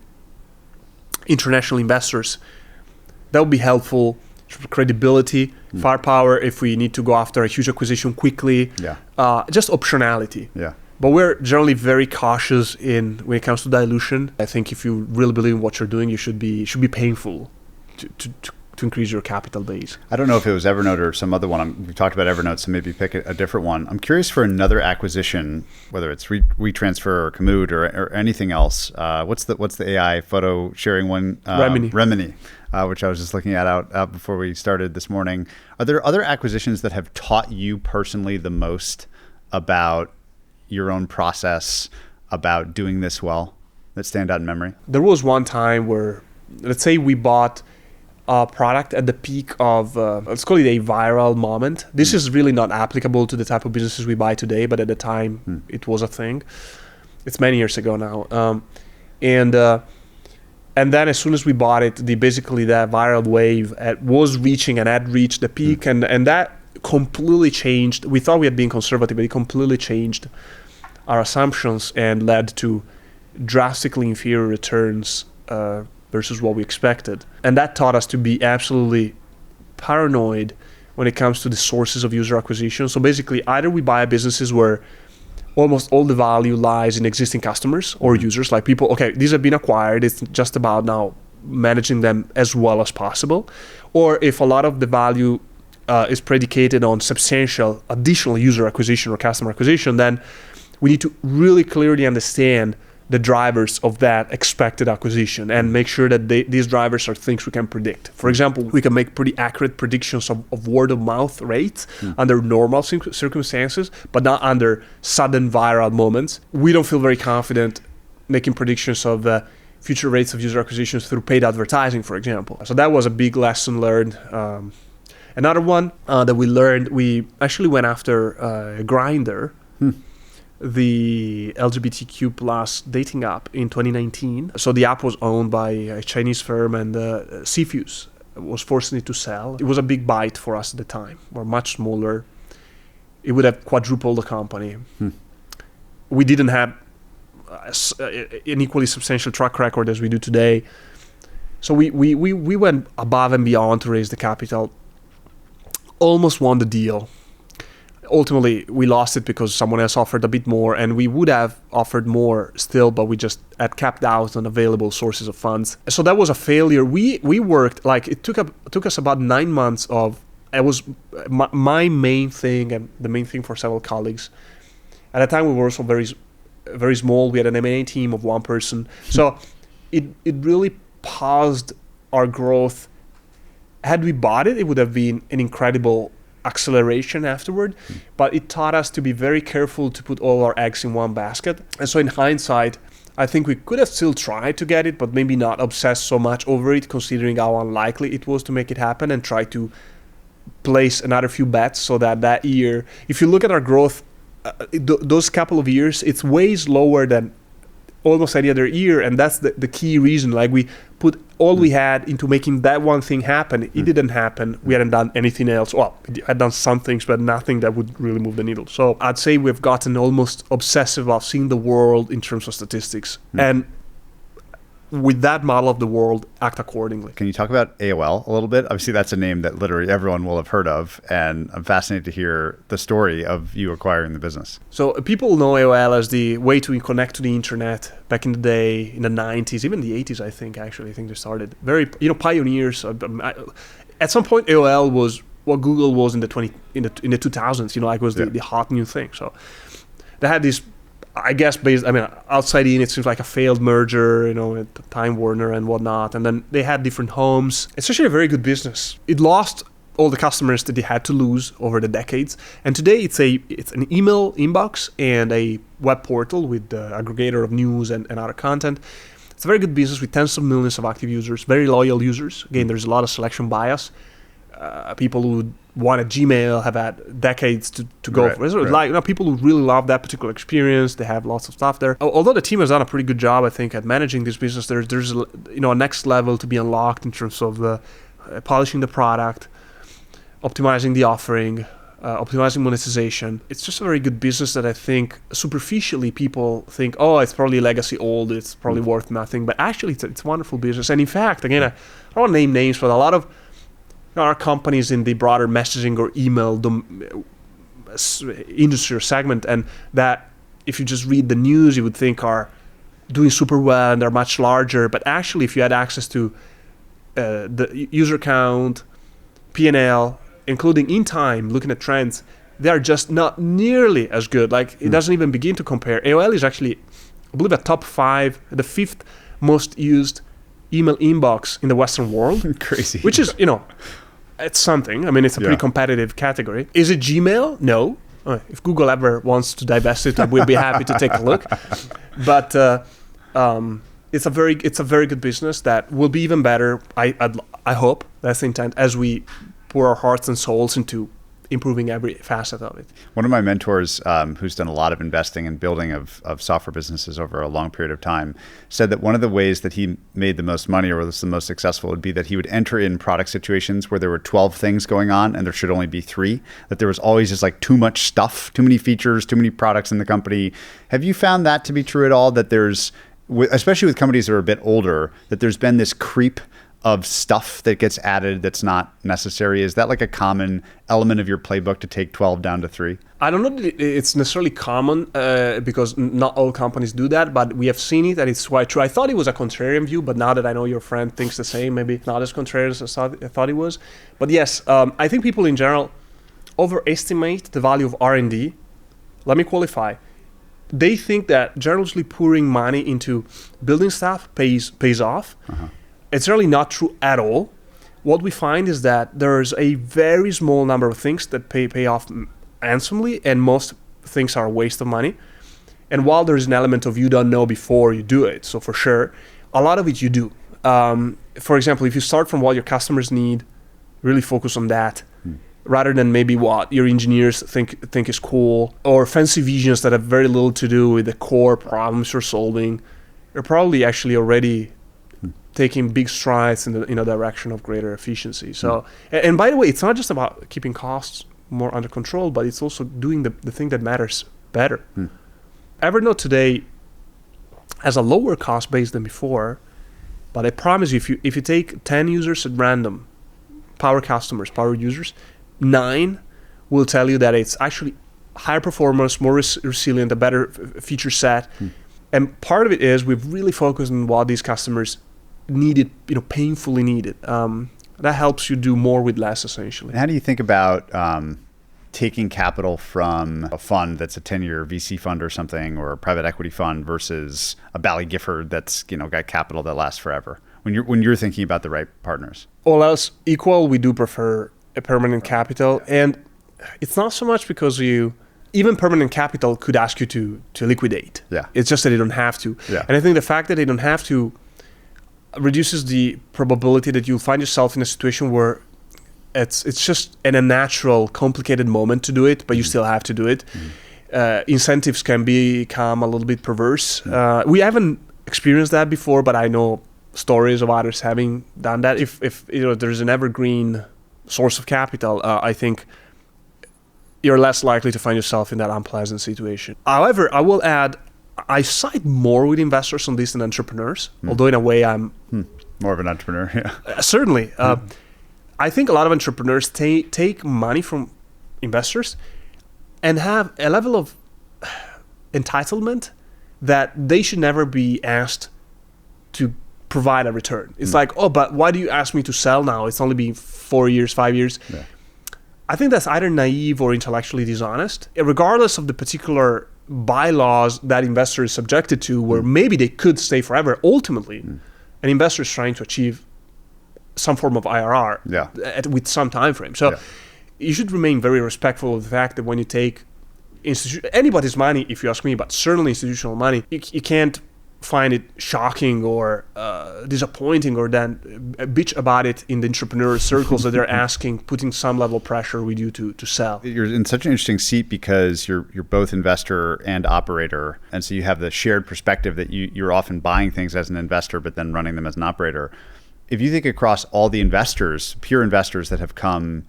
international investors, that would be helpful. Credibility, firepower if we need to go after a huge acquisition quickly, just optionality. But we're generally very cautious when it comes to dilution. I think if you really believe in what you're doing, it should be painful to increase your capital base. I don't know if it was Evernote or some other one. We talked about Evernote, so maybe pick a different one. I'm curious for another acquisition, whether it's WeTransfer or Komoot or anything else. What's the AI photo sharing one? Remini, which I was just looking at out before we started this morning. Are there other acquisitions that have taught you personally the most about your own process, about doing this well, that stand out in memory? There was one time where, let's say we bought a product at the peak of, let's call it a viral moment. This is really not applicable to the type of businesses we buy today, but at the time it was a thing. It's many years ago now. And then as soon as we bought it, basically that viral wave was reaching and had reached the peak, and that completely changed. We thought we had been conservative, but it completely changed our assumptions and led to drastically inferior returns versus what we expected. And that taught us to be absolutely paranoid when it comes to the sources of user acquisition. So basically, either we buy businesses where almost all the value lies in existing customers or users, like people, okay, these have been acquired, it's just about now managing them as well as possible. Or if a lot of the value is predicated on substantial additional user acquisition or customer acquisition, then we need to really clearly understand the drivers of that expected acquisition and make sure that these drivers are things we can predict. For example, we can make pretty accurate predictions of word of mouth rates under normal circumstances, but not under sudden viral moments. We don't feel very confident making predictions of future rates of user acquisitions through paid advertising, for example. So that was a big lesson learned. Another one that we learned, we actually went after Grindr, the LGBTQ plus dating app in 2019. So the app was owned by a Chinese firm, and Cfuse was forcing it to sell. It was a big bite for us at the time. We're much smaller. It would have quadrupled the company. We didn't have an equally substantial track record as we do today. So we went above and beyond to raise the capital. Almost won the deal. Ultimately, we lost it because someone else offered a bit more, and we would have offered more still, but we just had capped out on available sources of funds. So that was a failure. We worked, like, it took us about 9 months of, it was my main thing and the main thing for several colleagues. At the time, we were also very, very small. We had an M&A team of one person. So it really paused our growth. Had we bought it, it would have been an incredible acceleration afterward, but it taught us to be very careful to put all our eggs in one basket. And so in hindsight, I think we could have still tried to get it, but maybe not obsess so much over it, considering how unlikely it was to make it happen, and try to place another few bets so that year, if you look at our growth, those couple of years, it's way lower than almost any other year, and that's the key reason. Like, we put all we had into making that one thing happen. It didn't happen. We hadn't done anything else. Well, I'd done some things, but nothing that would really move the needle. So I'd say we've gotten almost obsessive about seeing the world in terms of statistics. And with that model of the world, act accordingly. Can you talk about AOL a little bit? Obviously, that's a name that literally everyone will have heard of, and I'm fascinated to hear the story of you acquiring the business. So people know AOL as the way to connect to the internet back in the day, in the 90s, even the 80s, I think they started. Very, pioneers. At some point, AOL was what Google was in the 2000s, it was the hot new thing. So they had this, I guess, outside in, it seems like a failed merger, at Time Warner and whatnot. And then they had different homes. It's actually a very good business. It lost all the customers that they had to lose over the decades. And today it's an email inbox and a web portal with the aggregator of news and other content. It's a very good business with tens of millions of active users, very loyal users. Again, there's a lot of selection bias. People who want a Gmail have had decades to go for it. So people who really love that particular experience, they have lots of stuff there. Although the team has done a pretty good job, I think, at managing this business, there's a next level to be unlocked in terms of polishing the product, optimizing the offering, optimizing monetization. It's just a very good business that I think superficially people think, oh, it's probably legacy old, it's probably worth nothing. But actually, it's a wonderful business. And in fact, again, I don't want to name names, but a lot of our companies in the broader messaging or email industry or segment, and that if you just read the news, you would think are doing super well and they're much larger. But actually, if you had access to the user count, P&L, including in time, looking at trends, they are just not nearly as good. Like, it doesn't even begin to compare. AOL is actually, I believe, a top 5, the 5th most used email inbox in the Western world. Crazy. Which is, it's something. It's a pretty competitive category. Is it Gmail? No. If Google ever wants to divest it, we'll be happy to take a look. But it's a very good business that will be even better. I hope that's the intent, as we pour our hearts and souls into improving every facet of it. One of my mentors, who's done a lot of investing and building of software businesses over a long period of time, said that one of the ways that he made the most money or was the most successful would be that he would enter in product situations where there were 12 things going on and there should only be 3, that there was always just like too much stuff, too many features, too many products in the company. Have you found that to be true at all, that there's, especially with companies that are a bit older, that there's been this creep of stuff that gets added that's not necessary? Is that like a common element of your playbook, to take 12 down to 3? I don't know that it's necessarily common because not all companies do that, but we have seen it and it's quite true. I thought it was a contrarian view, but now that I know your friend thinks the same, maybe it's not as contrarian as I thought it was. But yes, I think people in general overestimate the value of R&D. Let me qualify. They think that generously pouring money into building stuff pays off. It's really not true at all. What we find is that there's a very small number of things that pay off handsomely, and most things are a waste of money. And while there's an element of you don't know before you do it, so for sure, a lot of it you do. For example, if you start from what your customers need, really focus on that, rather than maybe what your engineers think is cool, or fancy visions that have very little to do with the core problems you're solving. You're probably actually already taking big strides in the direction of greater efficiency. So, and by the way, it's not just about keeping costs more under control, but it's also doing the thing that matters better. Evernote today has a lower cost base than before. But I promise you, if you take 10 users at random, power customers, power users, 9 will tell you that it's actually higher performance, more resilient, a better feature set. And part of it is we've really focused on what these customers needed, painfully needed. That helps you do more with less, essentially. And how do you think about taking capital from a fund that's a 10-year VC fund or something, or a private equity fund, versus a Bally Gifford that's got capital that lasts forever? When you're thinking about the right partners, all else equal, we do prefer a permanent capital, and it's not so much because even permanent capital could ask you to liquidate. Yeah, it's just that they don't have to. Yeah. And I think the fact that they don't have to reduces the probability that you'll find yourself in a situation where it's just in a natural, complicated moment to do it, but you still have to do it. Incentives can become a little bit perverse. We haven't experienced that before, but I know stories of others having done that. If there's an evergreen source of capital, I think you're less likely to find yourself in that unpleasant situation. However, I will add, I side more with investors on this than entrepreneurs, although in a way I'm more of an entrepreneur. Yeah, certainly. I think a lot of entrepreneurs take money from investors and have a level of entitlement that they should never be asked to provide a return. It's like, oh, but why do you ask me to sell now? It's only been 4 years, 5 years. Yeah. I think that's either naive or intellectually dishonest, regardless of the particular bylaws that investor is subjected to, where maybe they could stay forever. Ultimately, an investor is trying to achieve some form of IRR with some time frame. So you should remain very respectful of the fact that when you take anybody's money, if you ask me, but certainly institutional money, you can't find it shocking or disappointing or then bitch about it in the entrepreneur circles that they're putting some level of pressure with you to sell. You're in such an interesting seat because you're both investor and operator. And so you have the shared perspective that you're often buying things as an investor, but then running them as an operator. If you think across all the investors, pure investors that have come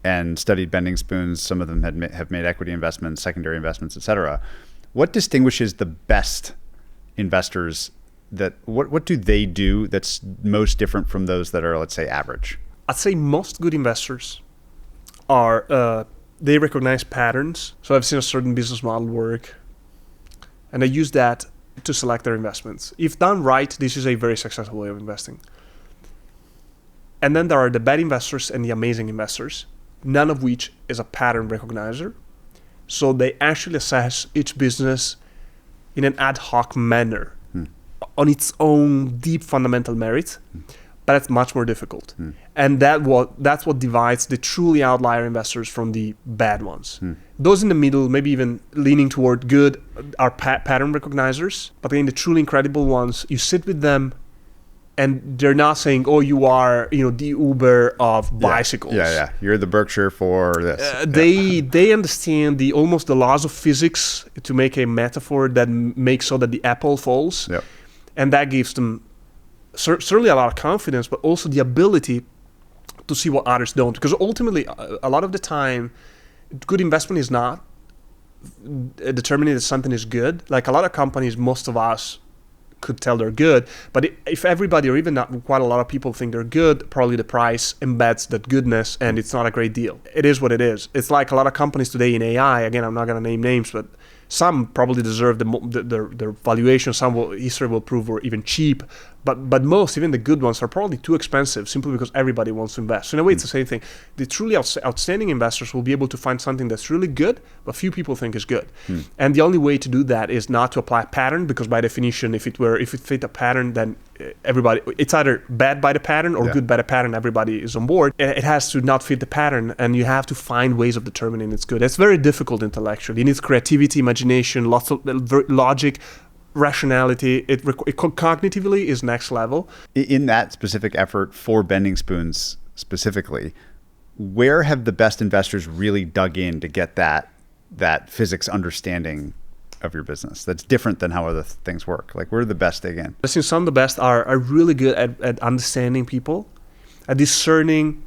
and studied bending spoons, some of them have made equity investments, secondary investments, et cetera, what distinguishes the best investors? What do they do that's most different from those that are, let's say, average? I'd say most good investors are, they recognize patterns. So I've seen a certain business model work, and they use that to select their investments. If done right, this is a very successful way of investing. And then there are the bad investors and the amazing investors, none of which is a pattern recognizer. So they actually assess each business in an ad hoc manner on its own deep fundamental merit, but it's much more difficult. And that's what divides the truly outlier investors from the bad ones. Those in the middle, maybe even leaning toward good, are pattern recognizers. But again, the truly incredible ones, you sit with them and they're not saying, oh, you are the Uber of bicycles. Yeah. You're the Berkshire for this. They understand the laws of physics, to make a metaphor that makes so that the apple falls. Yep. And that gives them certainly a lot of confidence, but also the ability to see what others don't. Because ultimately, a lot of the time, good investment is not determining that something is good. Like a lot of companies, most of us could tell they're good, but if everybody, or even not quite a lot of people, think they're good, probably the price embeds that goodness, and it's not a great deal. It is what it is. It's like a lot of companies today in AI. Again, I'm not going to name names, but some probably deserve their valuation. History will prove were even cheap, but most, even the good ones, are probably too expensive simply because everybody wants to invest. So in a way, it's the same thing. The truly outstanding investors will be able to find something that's really good, but few people think is good. And the only way to do that is not to apply a pattern, because by definition, if it fit a pattern, then everybody, it's either bad by the pattern or good by the pattern. Everybody is on board. It has to not fit the pattern, and you have to find ways of determining it's good. It's very difficult intellectually. It needs creativity, imagination, lots of logic, rationality. It cognitively is next level. In that specific effort for bending spoons specifically, where have the best investors really dug in to get that physics understanding of your business that's different than how other things work? Like, where are the best dig in? I think some of the best are really good at understanding people, at discerning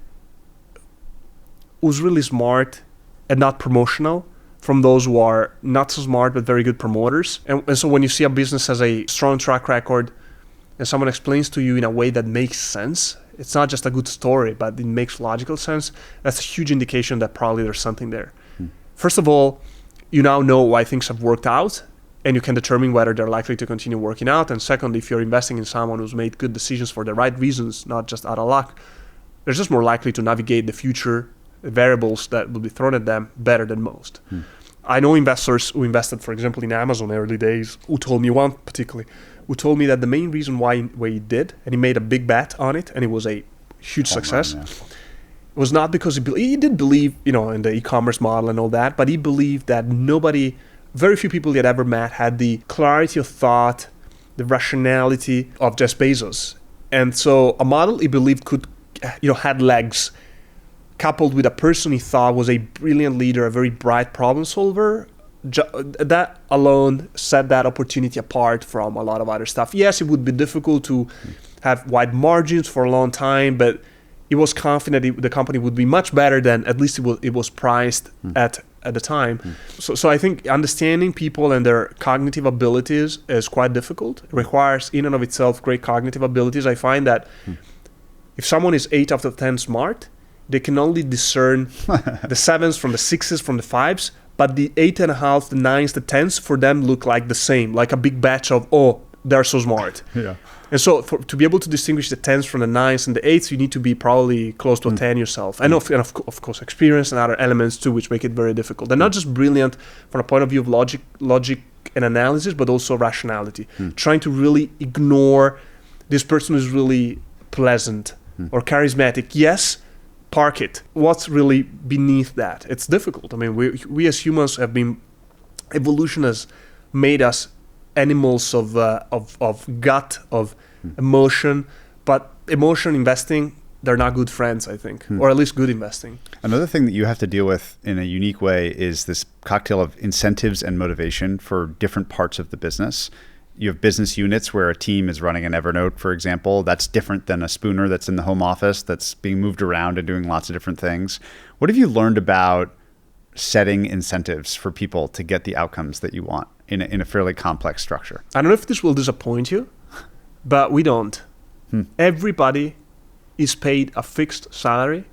who's really smart and not promotional, from those who are not so smart but very good promoters. And so when you see a business has a strong track record and someone explains to you in a way that makes sense, it's not just a good story, but it makes logical sense, that's a huge indication that probably there's something there. First of all, you now know why things have worked out, and you can determine whether they're likely to continue working out. And second, if you're investing in someone who's made good decisions for the right reasons, not just out of luck, they're just more likely to navigate the future variables that will be thrown at them better than most. I know investors who invested, for example, in Amazon early days, who told me, one particularly, who told me that the main reason why he did, and he made a big bet on it, and it was a huge success, was not because he did believe, in the e-commerce model and all that, but he believed that very few people he had ever met had the clarity of thought, the rationality of Jeff Bezos. And so a model he believed could, had legs, coupled with a person he thought was a brilliant leader, a very bright problem solver. That alone set that opportunity apart from a lot of other stuff. Yes, it would be difficult to have wide margins for a long time, but he was confident the company would be much better than at least it was priced at the time. So I think understanding people and their cognitive abilities is quite difficult. It requires in and of itself great cognitive abilities. I find that if someone is 8 out of 10 smart, they can only discern the 7s from the 6s from the 5s, but the 8.5, the 9s, the 10s for them look like the same, like a big batch of, they're so smart. Yeah. And so to be able to distinguish the 10s from the 9s and the 8s, you need to be probably close to a 10 yourself. And of course, experience and other elements too, which make it very difficult. They're not just brilliant from a point of view of logic and analysis, but also rationality. Trying to really ignore this person is really pleasant or charismatic. Yes, park it. What's really beneath that? It's difficult. I mean, we as humans evolution has made us animals of gut, of emotion, but emotion investing, they're not good friends, I think, or at least good investing. Another thing that you have to deal with in a unique way is this cocktail of incentives and motivation for different parts of the business. You have business units where a team is running an Evernote, for example. That's different than a Spooner that's in the home office that's being moved around and doing lots of different things. What have you learned about setting incentives for people to get the outcomes that you want in a fairly complex structure? I don't know if this will disappoint you, but we don't. Everybody is paid a fixed salary,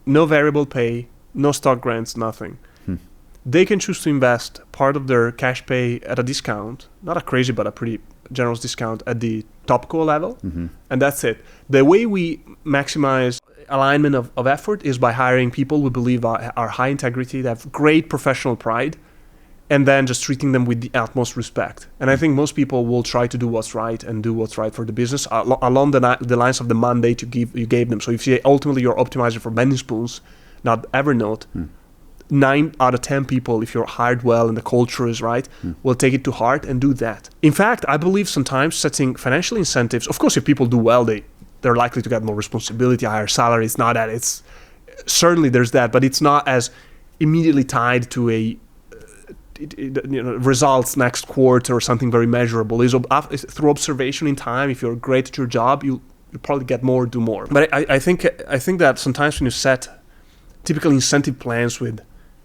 no variable pay, no stock grants, nothing. They can choose to invest part of their cash pay at a discount, not a crazy, but a pretty generous discount at the top co level. And that's it. The way we maximize alignment of effort is by hiring people we believe are high integrity, that have great professional pride, and then just treating them with the utmost respect. And I think most people will try to do what's right and do what's right for the business along the lines of the mandate you gave them. So if you say ultimately you're optimizing for bending spoons, not Evernote, 9 out of 10 people, if you're hired well and the culture is right, will take it to heart and do that. In fact, I believe sometimes setting financial incentives, of course, if people do well, they're likely to get more responsibility, higher salary. It's not that. It's certainly there's that, but it's not as immediately tied to results next quarter or something very measurable. Through observation in time, if you're great at your job, you'll probably get more, do more. But I think that sometimes when you set typical incentive plans with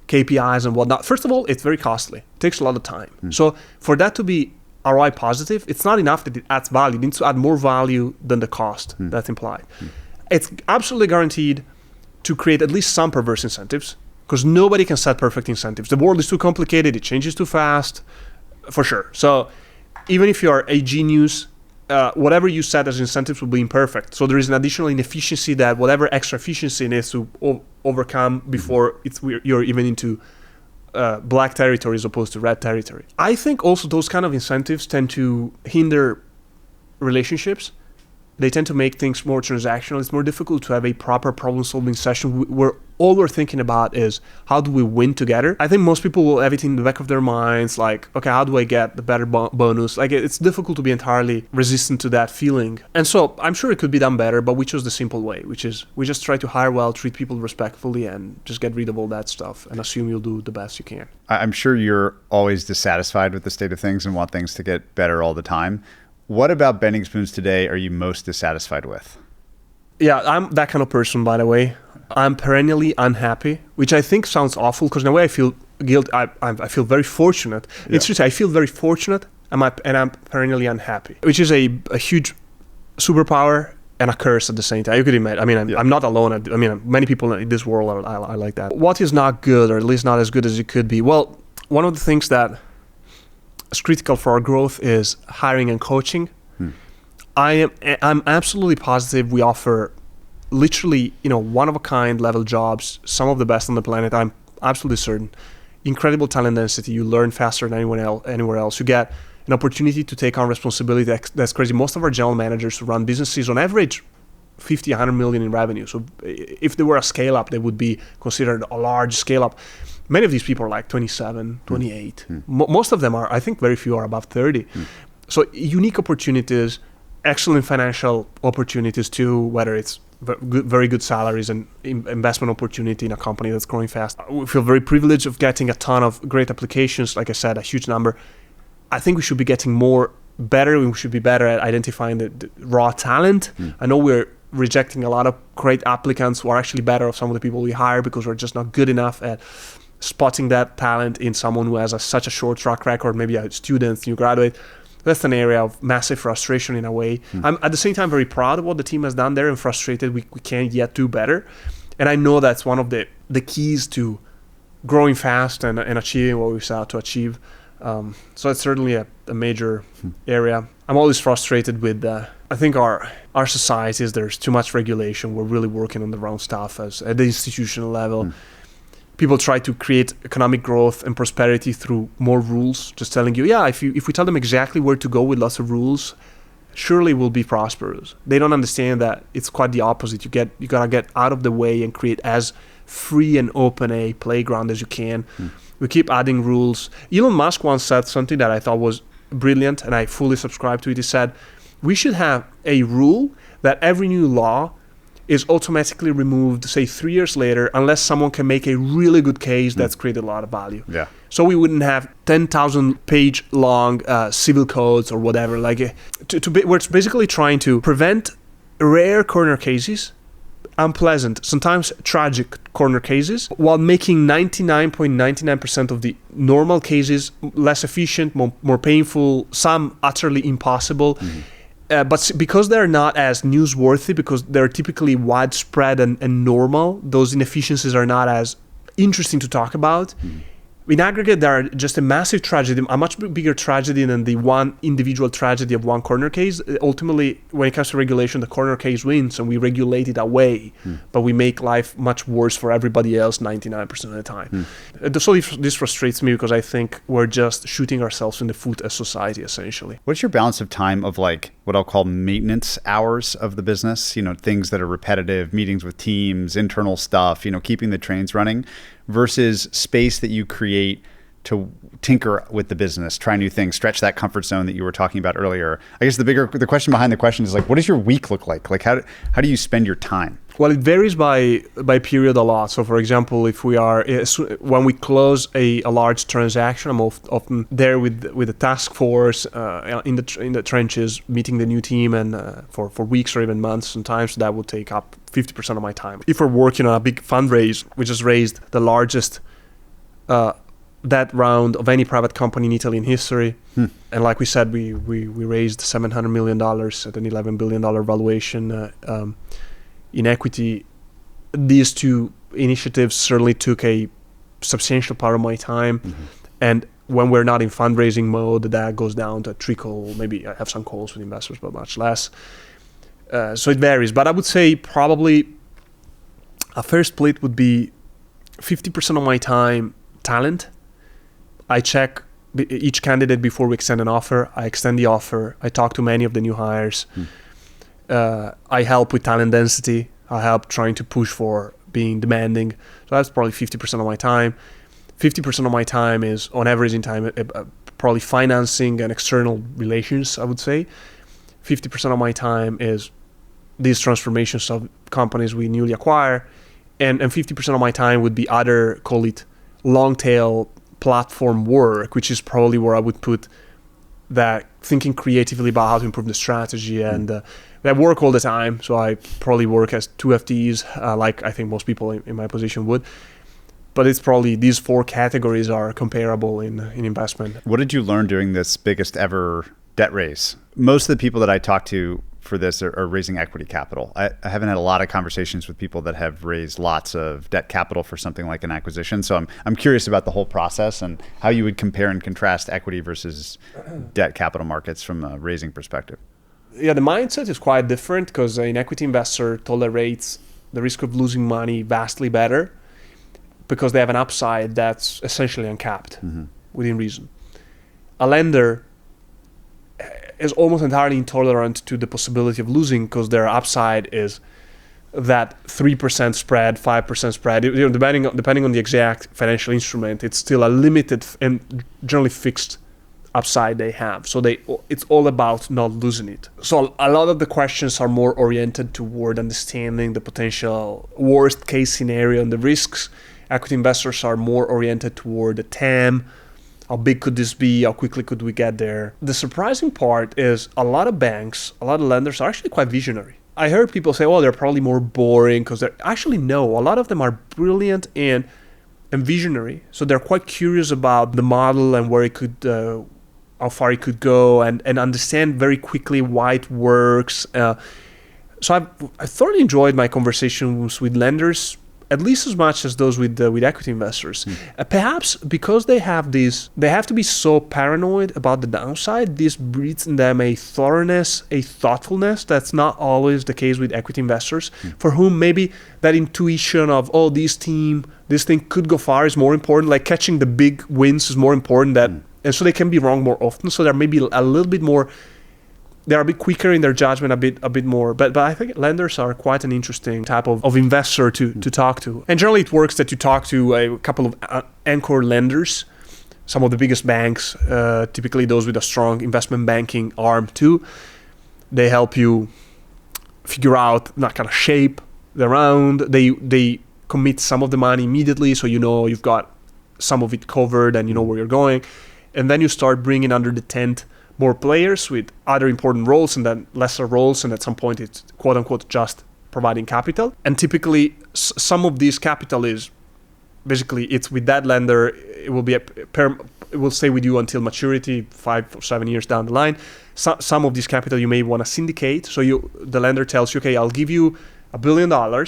KPIs and whatnot, first of all, it's very costly. It takes a lot of time. So for that to be ROI positive, it's not enough that it adds value. It needs to add more value than the cost that's implied. It's absolutely guaranteed to create at least some perverse incentives, because nobody can set perfect incentives. The world is too complicated. It changes too fast, for sure. So even if you're a genius, whatever you set as incentives will be imperfect. So there is an additional inefficiency that whatever extra efficiency needs to overcome before you're even into black territory as opposed to red territory. I think also those kind of incentives tend to hinder relationships. They tend to make things more transactional. It's more difficult to have a proper problem-solving session where all we're thinking about is how do we win together. I think most people will have it in the back of their minds, like, okay, how do I get the better bonus? Like, it's difficult to be entirely resistant to that feeling. And so I'm sure it could be done better, but we chose the simple way, which is we just try to hire well, treat people respectfully, and just get rid of all that stuff and assume you'll do the best you can. I'm sure you're always dissatisfied with the state of things and want things to get better all the time. What about bending spoons today are you most dissatisfied with? Yeah, I'm that kind of person, by the way. I'm perennially unhappy, which I think sounds awful because in a way I feel guilt. I feel very fortunate. Yeah. It's just I feel very fortunate, and I'm perennially unhappy, which is a huge superpower and a curse at the same time. You could imagine. I mean, I'm not alone. I mean, many people in this world are like that. What is not good, or at least not as good as it could be? Well, one of the things that is critical for our growth is hiring and coaching. I'm absolutely positive we offer literally, one-of-a-kind level jobs, some of the best on the planet. I'm absolutely certain. Incredible talent density. You learn faster than anywhere else. You get an opportunity to take on responsibility that's crazy. Most of our general managers run businesses on average 50, 100 million in revenue. So if they were a scale-up, they would be considered a large scale-up. Many of these people are like 27, 28. Most of them are, I think very few are above 30. So unique opportunities, excellent financial opportunities too, whether it's very good salaries and investment opportunity in a company that's growing fast. We feel very privileged of getting a ton of great applications. Like I said, a huge number. I think we should be getting better. We should be better at identifying the raw talent. I know we're rejecting a lot of great applicants who are actually better of some of the people we hire because we're just not good enough at spotting that talent in someone who has such a short track record, maybe a student, new graduate. That's an area of massive frustration in a way. I'm at the same time very proud of what the team has done there and frustrated we can't yet do better. And I know that's one of the keys to growing fast and achieving what we set out to achieve. So it's certainly a major area. I'm always frustrated with, I think our societies, there's too much regulation. We're really working on the wrong stuff at the institutional level. People try to create economic growth and prosperity through more rules, just telling you, if we tell them exactly where to go with lots of rules, surely we'll be prosperous. They don't understand that it's quite the opposite. You gotta get out of the way and create as free and open a playground as you can. We keep adding rules. Elon Musk once said something that I thought was brilliant, and I fully subscribe to it. He said, we should have a rule that every new law is automatically removed, say 3 years later, unless someone can make a really good case that's created a lot of value. Yeah. So we wouldn't have 10,000 page long civil codes or whatever. We're basically trying to prevent rare corner cases, unpleasant, sometimes tragic corner cases, while making 99.99% of the normal cases less efficient, more painful, some utterly impossible. But because they're not as newsworthy, because they're typically widespread and normal, those inefficiencies are not as interesting to talk about. In aggregate, they are just a massive tragedy, a much bigger tragedy than the one individual tragedy of one corner case. Ultimately, when it comes to regulation, the corner case wins and we regulate it away, but we make life much worse for everybody else 99% of the time. So this frustrates me because I think we're just shooting ourselves in the foot as society, essentially. What's your balance of time of like what I'll call maintenance hours of the business? Things that are repetitive, meetings with teams, internal stuff, keeping the trains running, versus space that you create to tinker with the business, try new things, stretch that comfort zone that you were talking about earlier. I guess the question behind the question is like, what does your week look like? Like how do you spend your time? Well, it varies by period a lot. So for example, if when we close a large transaction, I'm often there with the task force in the trenches, meeting the new team, and for weeks or even months sometimes. That will take up 50% of my time. If we're working on a big fundraise, we just raised the largest that round of any private company in Italy in history. And like we said, we raised $700 million at an $11 billion valuation in equity. These two initiatives certainly took a substantial part of my time. And when we're not in fundraising mode, that goes down to a trickle. Maybe I have some calls with investors, but much less. So it varies. But I would say probably a fair split would be 50% of my time talent. I check each candidate before we extend an offer. I extend the offer. I talk to many of the new hires. I help with talent density. I help trying to push for being demanding. So that's probably 50% of my time. 50% of my time is, on average in time, probably financing and external relations, I would say. 50% of my time is these transformations of companies we newly acquire. And 50% of my time would be other, call it long tail platform work, which is probably where I would put that thinking creatively about how to improve the strategy and I work all the time, so I probably work as 2 FTEs, like I think most people in my position would. But it's probably these 4 categories are comparable in investment. What did you learn during this biggest ever debt raise? Most of the people that I talk to for this are raising equity capital. I haven't had a lot of conversations with people that have raised lots of debt capital for something like an acquisition. So I'm curious about the whole process and how you would compare and contrast equity versus debt capital markets from a raising perspective. Yeah, the mindset is quite different because an equity investor tolerates the risk of losing money vastly better because they have an upside that's essentially uncapped within reason. A lender is almost entirely intolerant to the possibility of losing because their upside is that 3% spread, 5% spread. Depending on the exact financial instrument, it's still a limited and generally fixed upside they have. So it's all about not losing it. So a lot of the questions are more oriented toward understanding the potential worst case scenario and the risks. Equity investors are more oriented toward the TAM. How big could this be? How quickly could we get there? The surprising part is a lot of banks, a lot of lenders are actually quite visionary. I heard people say, oh, they're probably more boring because they're actually no. A lot of them are brilliant and visionary. So they're quite curious about the model and where it could, how far it could go, and understand very quickly why it works. So I thoroughly enjoyed my conversations with lenders, at least as much as those with equity investors. Perhaps because they have to be so paranoid about the downside, this breeds in them a thoroughness, a thoughtfulness that's not always the case with equity investors, for whom maybe that intuition of, oh, this thing could go far is more important, like catching the big wins is more important, and so they can be wrong more often. So they're maybe a little bit more, they're a bit quicker in their judgment, a bit more. But I think lenders are quite an interesting type of investor to talk to. And generally it works that you talk to a couple of anchor lenders, some of the biggest banks, typically those with a strong investment banking arm too. They help you figure out, not kind of shape the round. They commit some of the money immediately, so you know you've got some of it covered and you know where you're going. And then you start bringing under the tent more players with other important roles and then lesser roles, and at some point it's quote unquote just providing capital. And typically some of this capital is basically it's with that lender. It will be it will stay with you until maturity, 5 or 7 years down the line. Some of this capital you may want to syndicate. So the lender tells you, okay, I'll give you $1 billion,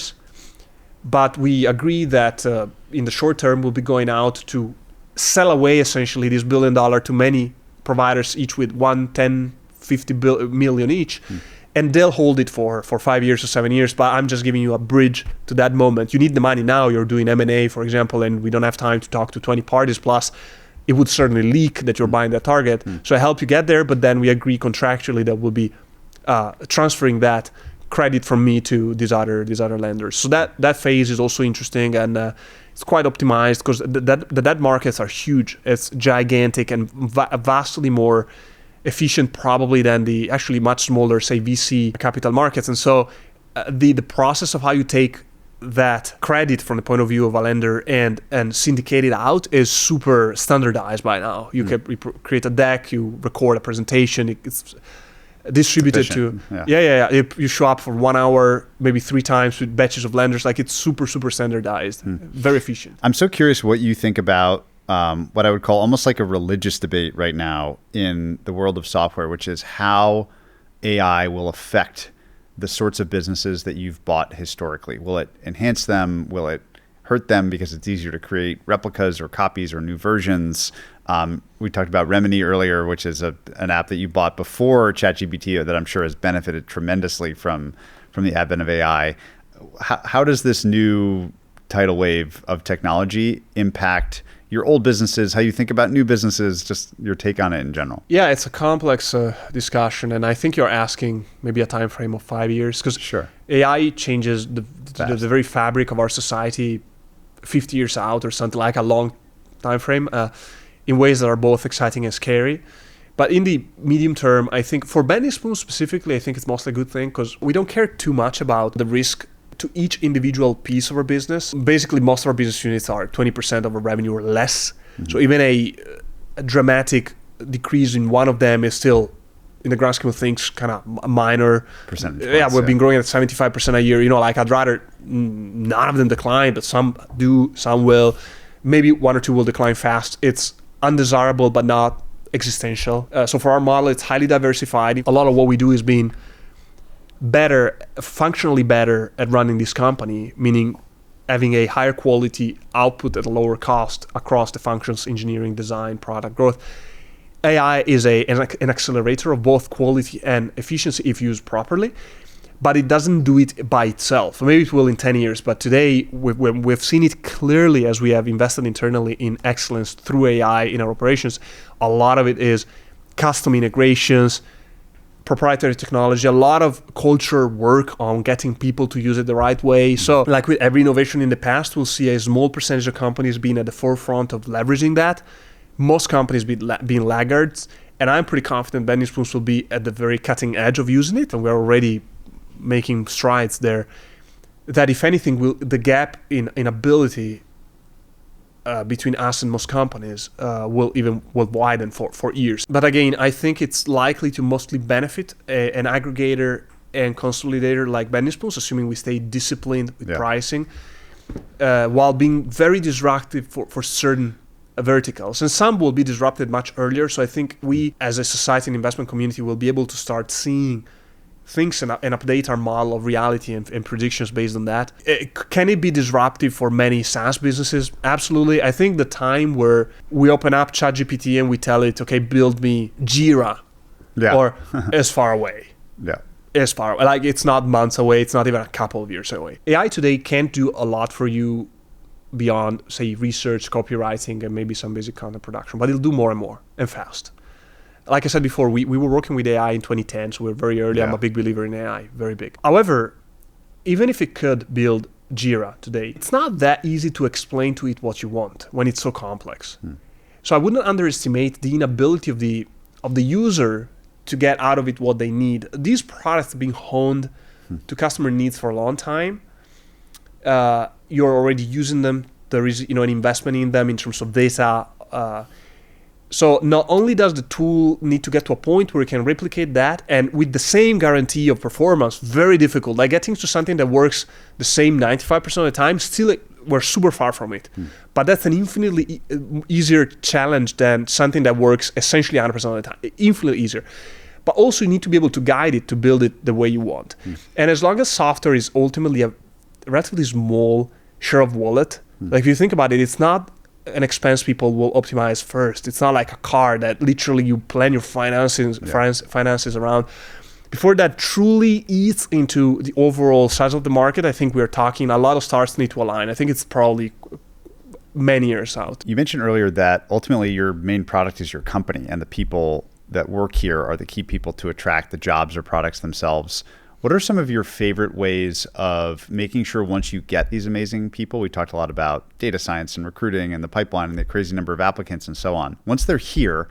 but we agree that in the short term we'll be going out to sell away essentially this $1 billion to many providers, each with 1, 10, 50 million each, and they'll hold it for 5 years or 7 years, but I'm just giving you a bridge to that moment. You need the money now, you're doing M&A, for example, and we don't have time to talk to 20 parties, plus it would certainly leak that you're buying that target. So I help you get there, but then we agree contractually that we'll be transferring that credit from me to these other lenders. So that phase is also interesting, and it's quite optimized because the debt markets are huge. It's gigantic and vastly more efficient probably than the actually much smaller, say, VC capital markets. And so the process of how you take that credit from the point of view of a lender and syndicate it out is super standardized by now. You can create a deck, you record a presentation, it's distributed to you show up for 1 hour, maybe 3 times with batches of lenders. Like it's super standardized, very efficient. I'm so curious what you think about what I would call almost like a religious debate right now in the world of software, which is how AI will affect the sorts of businesses that you've bought historically. Will it enhance them? Will it hurt them because it's easier to create replicas or copies or new versions? We talked about Remini earlier, which is an app that you bought before ChatGPT that I'm sure has benefited tremendously from the advent of AI. How does this new tidal wave of technology impact your old businesses, how you think about new businesses, just your take on it in general? Yeah, it's a complex discussion, and I think you're asking maybe a time frame of 5 years, because AI changes the very fabric of our society 50 years out or something, like a long time frame, in ways that are both exciting and scary. But in the medium term, I think for Bending Spoon specifically, I think it's mostly a good thing because we don't care too much about the risk to each individual piece of our business. Basically, most of our business units are 20% of our revenue or less. So even a dramatic decrease in one of them is still in the grand scheme of things, kind of minor percentage yeah, points, we've been growing at 75% a year. Like I'd rather none of them decline, but some do, some will. Maybe one or two will decline fast. It's undesirable, but not existential. So for our model, it's highly diversified. A lot of what we do is being better, functionally better at running this company, meaning having a higher quality output at a lower cost across the functions, engineering, design, product growth. AI is an accelerator of both quality and efficiency if used properly, but it doesn't do it by itself. Maybe it will in 10 years, but today we've seen it clearly as we have invested internally in excellence through AI in our operations. A lot of it is custom integrations, proprietary technology, a lot of culture work on getting people to use it the right way. So like with every innovation in the past, we'll see a small percentage of companies being at the forefront of leveraging that. Most companies being laggards. And I'm pretty confident Bending Spoons will be at the very cutting edge of using it. And we're already making strides there. That if anything, the gap in ability between us and most companies will widen for years. But again, I think it's likely to mostly benefit an aggregator and consolidator like Bending Spoons, assuming we stay disciplined with pricing, while being very disruptive for certain verticals. And some will be disrupted much earlier. So I think we, as a society and investment community, will be able to start seeing things and update our model of reality and predictions based on that. Can it be disruptive for many SaaS businesses? Absolutely. I think the time where we open up ChatGPT and we tell it, okay, build me Jira, or is far away. Yeah. Is far away. Like it's not months away. It's not even a couple of years away. AI today can't do a lot for you beyond, say, research, copywriting, and maybe some basic content production, but it'll do more and more and fast. Like I said before, we were working with AI in 2010, so we're very early. I'm a big believer in AI, very big. However, even if it could build Jira today, it's not that easy to explain to it what you want when it's so complex. So I wouldn't underestimate the inability of the user to get out of it what they need. These products have been honed to customer needs for a long time. You're already using them. There is an investment in them in terms of data. So not only does the tool need to get to a point where it can replicate that, and with the same guarantee of performance, very difficult. Like getting to something that works the same 95% of the time, still we're super far from it. But that's an infinitely easier challenge than something that works essentially 100% of the time. Infinitely easier. But also you need to be able to guide it to build it the way you want. And as long as software is ultimately a relatively small share of wallet, like if you think about it, it's not an expense people will optimize first. It's not like a car that literally you plan your finances around. Before that truly eats into the overall size of the market, I think we're talking a lot of stars need to align. I think it's probably many years out. You mentioned earlier that ultimately your main product is your company, and the people that work here are the key people to attract the jobs or products themselves. What are some of your favorite ways of making sure once you get these amazing people, we talked a lot about data science and recruiting and the pipeline and the crazy number of applicants and so on. Once they're here,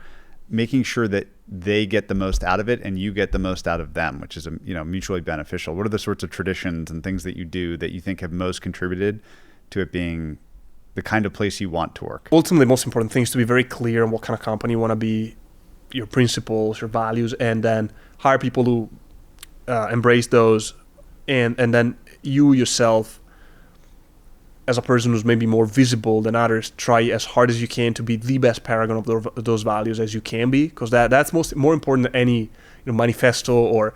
making sure that they get the most out of it and you get the most out of them, which is mutually beneficial. What are the sorts of traditions and things that you do that you think have most contributed to it being the kind of place you want to work? Ultimately, the most important thing is to be very clear on what kind of company you want to be, your principles, your values, and then hire people who embrace those, and then you yourself as a person who's maybe more visible than others, try as hard as you can to be the best paragon of those values as you can be, because that's more important than any manifesto or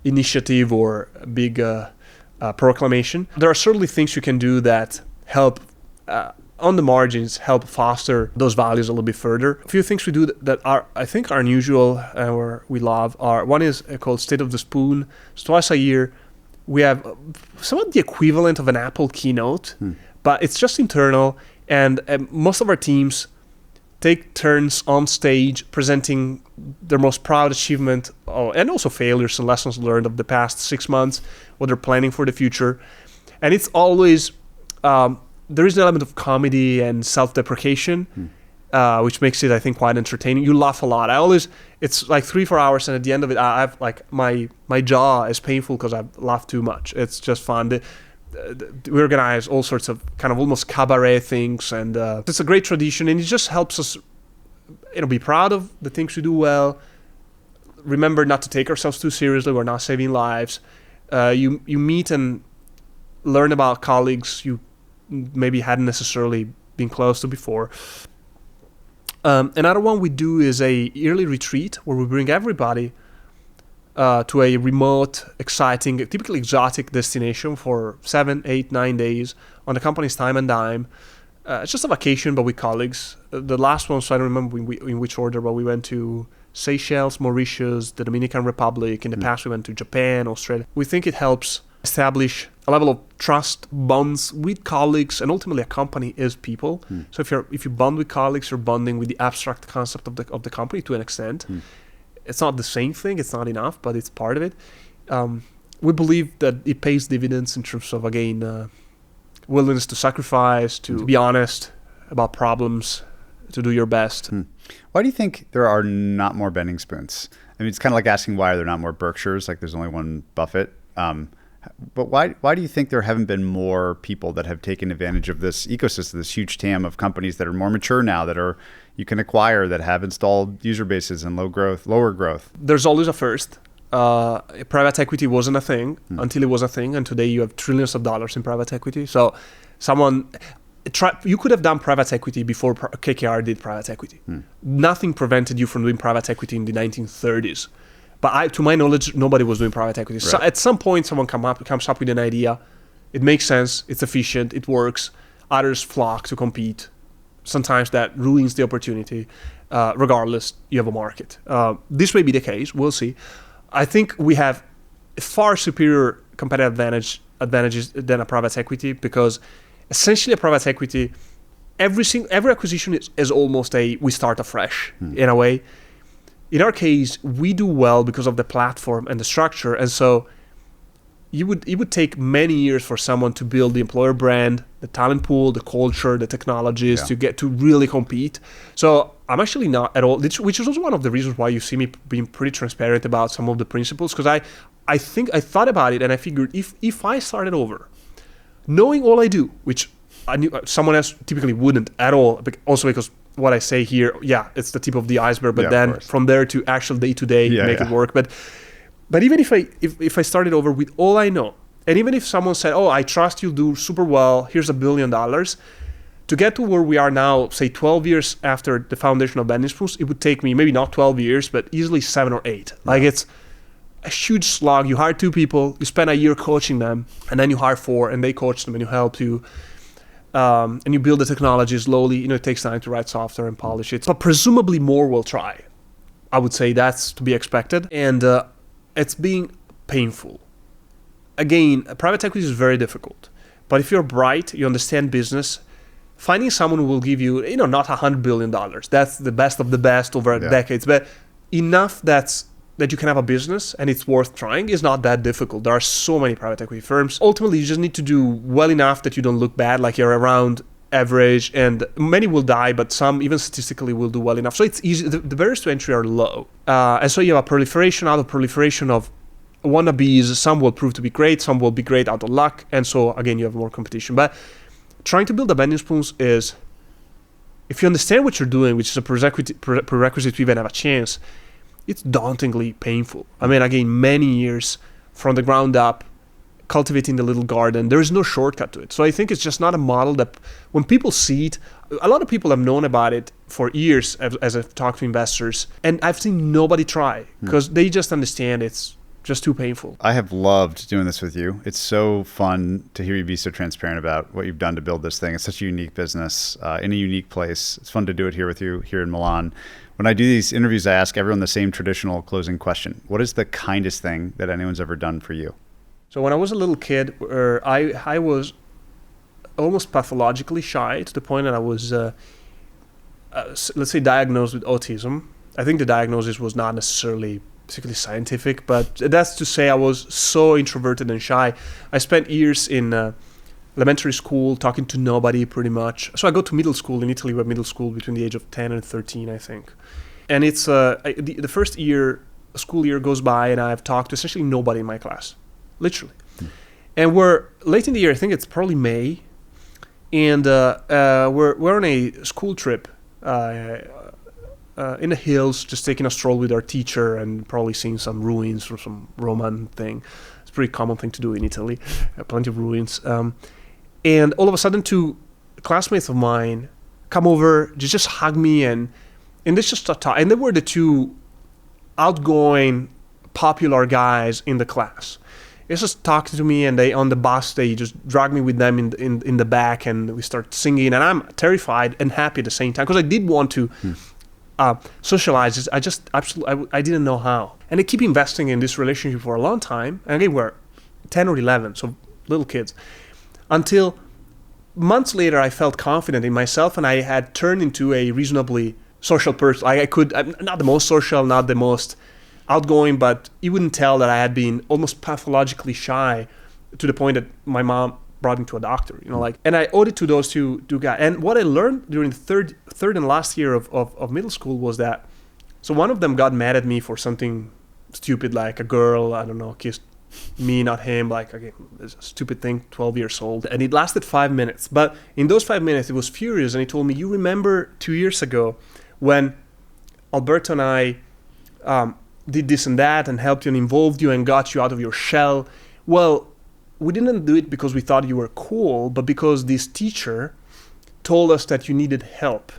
initiative or big proclamation. There are certainly things you can do that help on the margins, help foster those values a little bit further. A few things we do that are, I think, are unusual or we love are, one is called State of the Spoon. So twice a year, we have somewhat the equivalent of an Apple keynote, but it's just internal. And most of our teams take turns on stage presenting their most proud achievement and also failures and lessons learned of the past 6 months, what they're planning for the future. And it's always... there is an element of comedy and self-deprecation, which makes it, I think, quite entertaining. You laugh a lot. It's like 3-4 hours, and at the end of it, I've like my jaw is painful because I've laughed too much. It's just fun. We organize all sorts of kind of almost cabaret things, and it's a great tradition, and it just helps us, be proud of the things we do well, remember not to take ourselves too seriously. We're not saving lives. You meet and learn about colleagues you maybe hadn't necessarily been close to before. Another one we do is a yearly retreat where we bring everybody to a remote, exciting, typically exotic destination for 7, 8, 9 days on the company's time and dime. It's just a vacation, but with colleagues. The last one, so I don't remember in which order, but we went to Seychelles, Mauritius, the Dominican Republic. In the past, we went to Japan, Australia. We think it helps establish a level of trust, bonds with colleagues, and ultimately a company is people. So if you bond with colleagues, you're bonding with the abstract concept of the company to an extent. It's not the same thing, it's not enough, but it's part of it. We believe that it pays dividends in terms of, again, willingness to sacrifice, to be honest about problems, to do your best. Why do you think there are not more bending spoons? I mean, it's kind of like asking why there are not more Berkshires, like there's only one Buffett. But why do you think there haven't been more people that have taken advantage of this ecosystem, this huge TAM of companies that are more mature now, that you can acquire, that have installed user bases and lower growth? There's always a first. Private equity wasn't a thing until it was a thing, and today you have trillions of dollars in private equity. So you could have done private equity before KKR did private equity. Nothing prevented you from doing private equity in the 1930s. But to my knowledge, nobody was doing private equity. Right. So at some point, someone comes up with an idea. It makes sense. It's efficient. It works. Others flock to compete. Sometimes that ruins the opportunity. Regardless, you have a market. This may be the case. We'll see. I think we have far superior competitive advantages than a private equity, because essentially a private equity, every acquisition is almost we start afresh in a way. In our case, we do well because of the platform and the structure, and so it would take many years for someone to build the employer brand, the talent pool, the culture, the technologies to get to really compete. So I'm actually not at all, which is also one of the reasons why you see me being pretty transparent about some of the principles, because I think I thought about it and I figured if I started over, knowing all I do, which I knew someone else typically wouldn't at all, also because what I say here, it's the tip of the iceberg, but then from there to actual day-to-day make it work. But even if I started over with all I know, and even if someone said, oh, I trust you'll do super well, here's $1 billion, to get to where we are now, say 12 years after the foundation of Bending Spoons, it would take me maybe not 12 years, but easily 7 or 8. Like it's a huge slog. You hire 2 people, you spend a year coaching them, and then you hire 4 and they coach them and you help you. And you build the technology slowly. It takes time to write software and polish it. But presumably more will try. I would say that's to be expected. And it's being painful. Again, private equity is very difficult. But if you're bright, you understand business, finding someone who will give you, not $100 billion. That's the best of the best over decades. But enough that you can have a business and it's worth trying is not that difficult. There are so many private equity firms. Ultimately, you just need to do well enough that you don't look bad, like you're around average, and many will die, but some, even statistically, will do well enough. So it's easy. The barriers to entry are low. And so you have a proliferation of wannabes. Some will prove to be great. Some will be great out of luck. And so, again, you have more competition. But trying to build a Bending Spoons is, if you understand what you're doing, which is a prerequisite to even have a chance, it's dauntingly painful. I mean, again, many years from the ground up, cultivating the little garden. There is no shortcut to it. So I think it's just not a model that when people see it, a lot of people have known about it for years as I've talked to investors, and I've seen nobody try because they just understand it's just too painful. I have loved doing this with you. It's so fun to hear you be so transparent about what you've done to build this thing. It's such a unique business in a unique place. It's fun to do it here with you here in Milan. When I do these interviews, I ask everyone the same traditional closing question. What is the kindest thing that anyone's ever done for you? So when I was a little kid, I was almost pathologically shy to the point that I was, let's say, diagnosed with autism. I think the diagnosis was not necessarily particularly scientific, but that's to say I was so introverted and shy. I spent years in elementary school talking to nobody pretty much. So I go to middle school in Italy. We have middle school between the age of 10 and 13, I think. And it's the first school year goes by and I've talked to essentially nobody in my class, literally. And we're late in the year, I think it's probably May, and we're on a school trip in the hills, just taking a stroll with our teacher and probably seeing some ruins or some Roman thing. It's a pretty common thing to do in Italy, plenty of ruins. And all of a sudden, two classmates of mine come over, just hug me, and they just start talking. And they were the two outgoing, popular guys in the class. They just talked to me, and on the bus, they just dragged me with them in the back, and we start singing. And I'm terrified and happy at the same time, because I did want to socialize. I just absolutely, I didn't know how. And they keep investing in this relationship for a long time. And again, we're 10 or 11, so little kids. Until months later, I felt confident in myself, and I had turned into a reasonably social person. I'm not the most social, not the most outgoing, but you wouldn't tell that I had been almost pathologically shy to the point that my mom brought me to a doctor, and I owed it to those two guys. And what I learned during the third and last year of middle school was that, so one of them got mad at me for something stupid, like a girl, I don't know, kissed me, not him, like, again, it's a stupid thing, 12 years old. And it lasted 5 minutes. But in those 5 minutes, it was furious. And he told me, you remember 2 years ago when Alberto and I did this and that and helped you and involved you and got you out of your shell? Well, we didn't do it because we thought you were cool, but because this teacher told us that you needed help.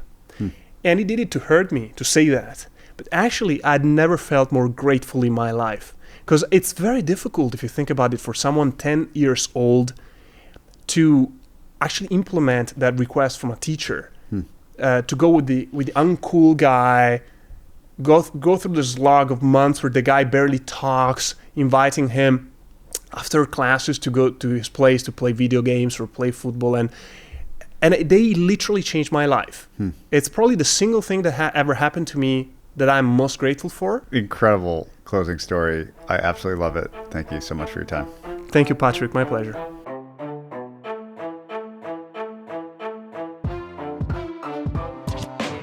And he did it to hurt me, to say that. But actually, I'd never felt more grateful in my life. Because it's very difficult, if you think about it, for someone 10 years old to actually implement that request from a teacher. To go with the uncool guy, go through this log of months where the guy barely talks, inviting him after classes to go to his place to play video games or play football, and they literally changed my life. It's probably the single thing that ever happened to me that I'm most grateful for. Incredible closing story. I absolutely love it. Thank you so much for your time. Thank you, Patrick. My pleasure.